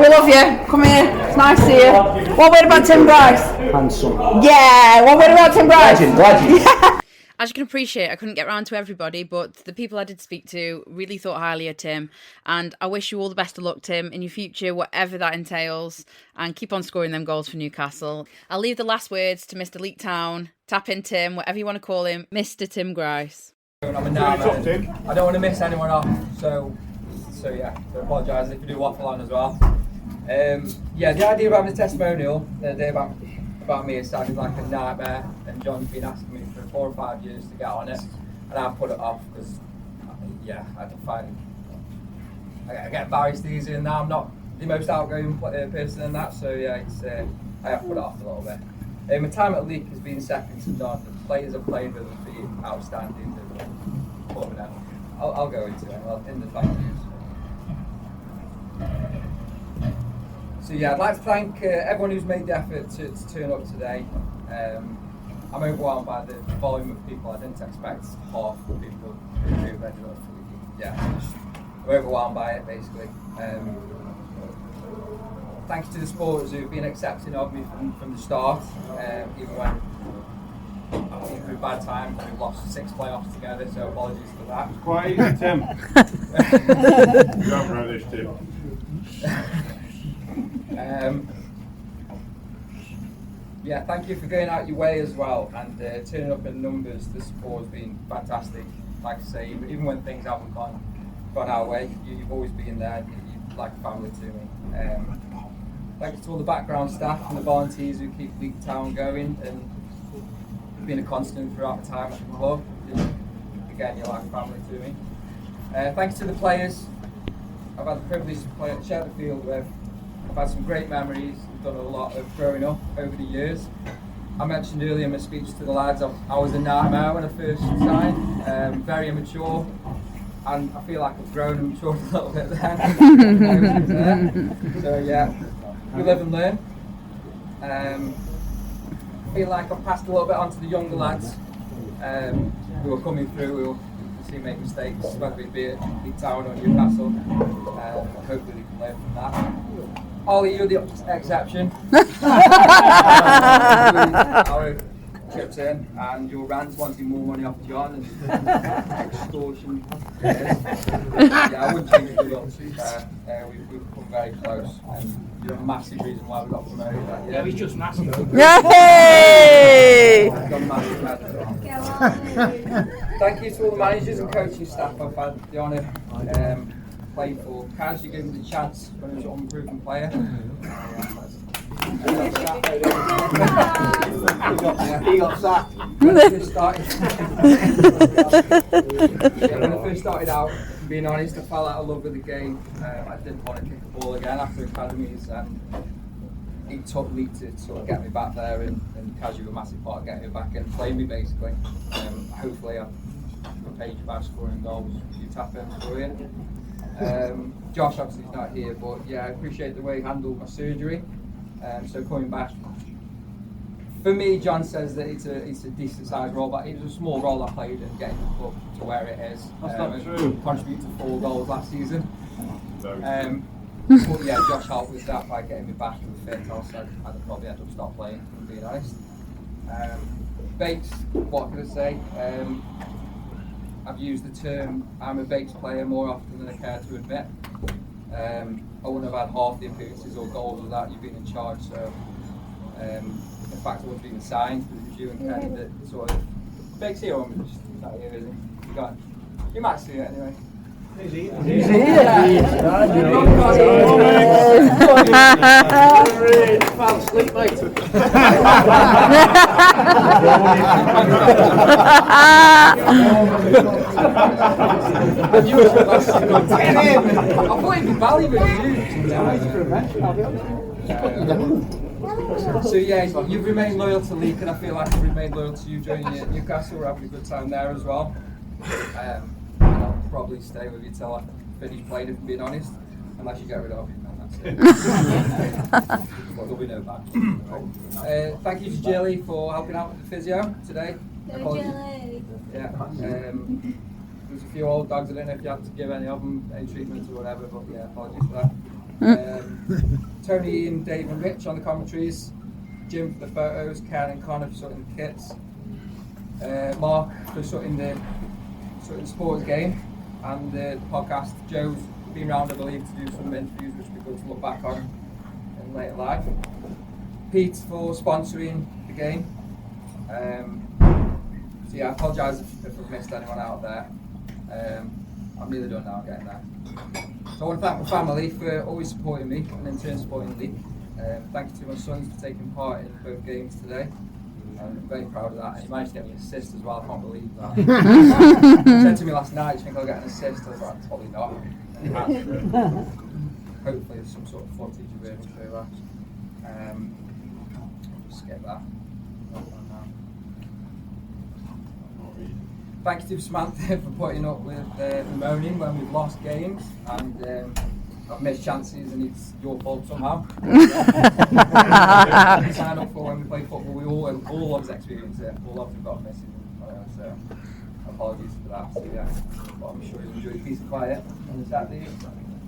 We love you. Come here. It's nice to see you. One word about Tim Grice. Handsome. Yeah. One word about Tim Grice. Legend. Yeah. As you can appreciate, I couldn't get round to everybody, but the people I did speak to really thought highly of Tim, and I wish you all the best of luck, Tim, in your future, whatever that entails, and keep on scoring them goals for Newcastle. I'll leave the last words to Mr. Leek Town, Tap in Tim, whatever you want to call him, Mr. Tim Grice. I'm a nightmare. I don't want to miss anyone off, so yeah, I apologise if you do waffle on as well. Yeah, the idea of having a testimonial the other day about me, it sounded like a nightmare, and John's been asking me for 4 or 5 years to get on it, and I put it off because, yeah, I get embarrassed easy, and now I'm not the most outgoing person in that, so yeah, I have put it off a little bit. My time at Leek has been second to none. The players I've played with have been outstanding. I'll go into it in the 5 years. So yeah, I'd like to thank everyone who's made the effort to turn up today. I'm overwhelmed by the volume of people. I didn't expect half the people who ended up. Yeah, I'm overwhelmed by it basically. Thanks to the supporters who've been accepting of me from the start, even when I've been through bad times. We've lost 6 playoffs together, so apologies for that. It's quite easy, Tim. You haven't run this, Tim. Yeah, thank you for going out your way as well and turning up in numbers. The support has been fantastic. Like I say, even when things haven't gone our way, you've always been there. You're like family to me. Thanks to all the background staff and the volunteers who keep Leek Town going and been a constant throughout the time at the club. Again, you're like family to me. Thanks to the players. I've had the privilege to share the field with. I've had some great memories. I've done a lot of growing up over the years. I mentioned earlier in my speech to the lads, I was a nightmare when I first signed, very immature, and I feel like I've grown and matured a little bit then. So yeah, we live and learn. I feel like I've passed a little bit on to the younger lads who are coming through, who will see make mistakes, whether it be at Leek Town or Newcastle. Hopefully they can learn from that. Ollie, you're the exception. Our chips in, and your rants wanting more money off John and extortion. Yeah, I wouldn't change the results. We've come very close, and you're a massive reason why we got promoted that year. Yeah, he's just massive. Yay! Thank you to all the managers and coaching staff I've had the honour playing for. Kaz, you gave me the chance when I was an unproven player. He got sacked. When I first started out, being honest, I fell out of love with the game. I didn't want to kick the ball again after academies, and it took Leek to sort of get me back there, and Kaz, you were a massive part of getting me back and playing me basically. Hopefully I've paid you by scoring goals. You tap in for you. Josh obviously is not here, but yeah, I appreciate the way he handled my surgery. So coming back, for me, John says that it's a decent sized role, but it was a small role I played in getting the club to where it is. That's not true. Contributed to 4 goals last season. But yeah, Josh helped with that by getting me back and fit. Also, I'd probably end up stop playing, if I'm being honest. Bakes, what can I say? I've used the term I'm a Bakes player more often than I care to admit. I wouldn't have had half the appearances or goals without you being in charge. So, in fact, I wasn't even signed. It was you and Kenny that sort of. Bakes here, or just not here, is he? You might see it anyway. He's here. Fell asleep, mate. So yeah, you've remained loyal to Leek, and I feel like I've remained loyal to you during Newcastle. We're having a good time there as well. I'll probably stay with you till I finish playing, if I'm being honest, unless you get rid of me, and that's it. But there'll be no back. Thank you to Jilly for helping out with the physio today. Jilly. Yeah. There's a few old dogs. I don't know if you had to give any of them any treatment or whatever, but yeah, apologies for that. Tony and Dave and Rich on the commentaries. Jim for the photos. Ken and Connor for sorting the kits. Mark for sorting the sports game and the podcast. Joe's been round, I believe, to do some interviews which would be good to look back on in later life. Pete for sponsoring the game. So yeah, I apologise if I've missed anyone out there. I'm nearly done now, getting there. So I want to thank my family for always supporting me and in turn supporting Leek. Thank you to my sons for taking part in both games today. I'm very proud of that, and he managed to get me an assist as well. I can't believe that. He said to me last night, "Do you think I'll get an assist?" I was like, "Probably not." Hopefully there's some sort of footage of it to show that. Skip that. Thank you to Samantha for putting up with the moaning when we've lost games, and I I've missed chances and it's your fault somehow. We sign up for when we play football, we all of us experience it, all of us have got missing. So apologies for that. So yeah, but I'm sure you'll enjoy peace and quiet on the Saturday.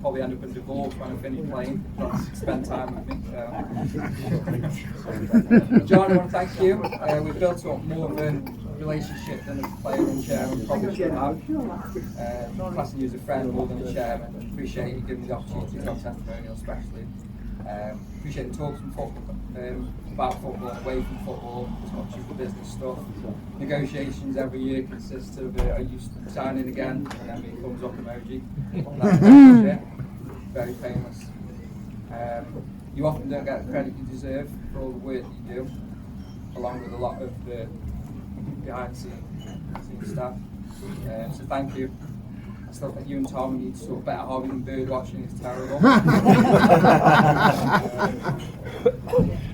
Probably end up in divorce when I finish playing, not spend time with me. So. John, I want to thank you. We've built up more of a relationship than a player and chairman probably should have. Classing you as a friend more than a chairman. Appreciate you giving me the opportunity to have testimonial, especially. Appreciate the talks from football, about football, away from football, as much as the business stuff. Negotiations every year consists of are you signing again, and then me thumbs up emoji. That's it. Very painless. You often don't get the credit you deserve for all the work that you do, along with a lot of the behind the scenes stuff. So thank you. I still think you and Tom need sort of better hobby than bird watching. It's terrible.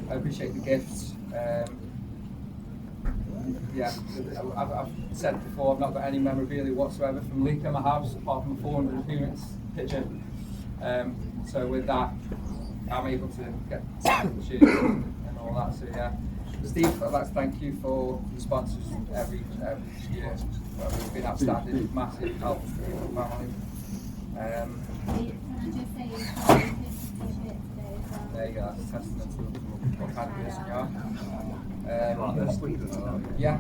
I appreciate the gifts. Yeah, I've said before, I've not got any memorabilia whatsoever from Leek in my house, apart from a 400 appearance picture. So with that, I'm able to get signed shirts and all that. So yeah, Steve, I'd like to thank you for the sponsors every year. It's been outstanding, massive help for the family. There you go, that's a testament to what kind of person you are. Yeah,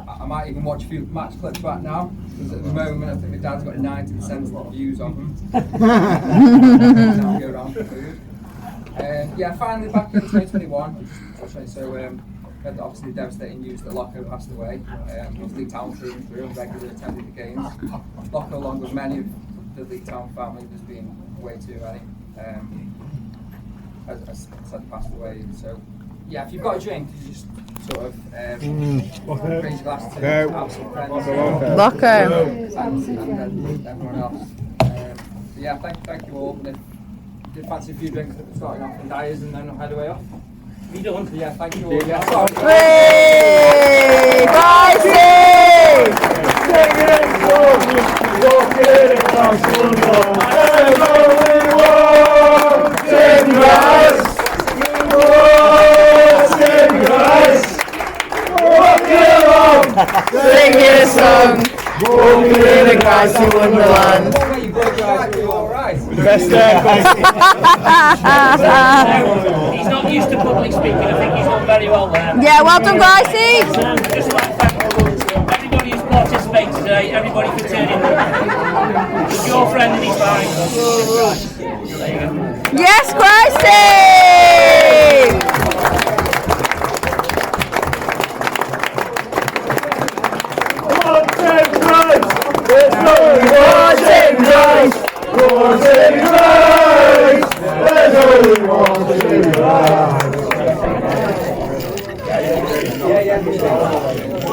I might even watch a few match clips back now, because at the moment I think my dad's got 90% of the views on them. Go around for food. Yeah, finally back in 2021. So had obviously devastating news that Loco passed away. He was Leek Town through and through, regularly attended the games. Loco, along with many of the Leek Town family, there's been way too many. As I said, passed away. So yeah, if you've got a drink, you just sort of raise your glass to have some friends. Loco. And everyone else. So yeah, thank you all. And if you did fancy a few drinks at the starting off in Dyers and then head away off. We done. Yeah, thank you all. Sing a song, walking in a Gricey wonderland. Best He's not used to public speaking. I think he's done very well there. Yeah, well done, Gricey. Just like to thank everybody who's participated today, everybody for turning up. He's your friend and he's mine. There you go. Yes, Gricey! There's only one St. Grice! One St. Grice! There's only one St. Grice! Yeah.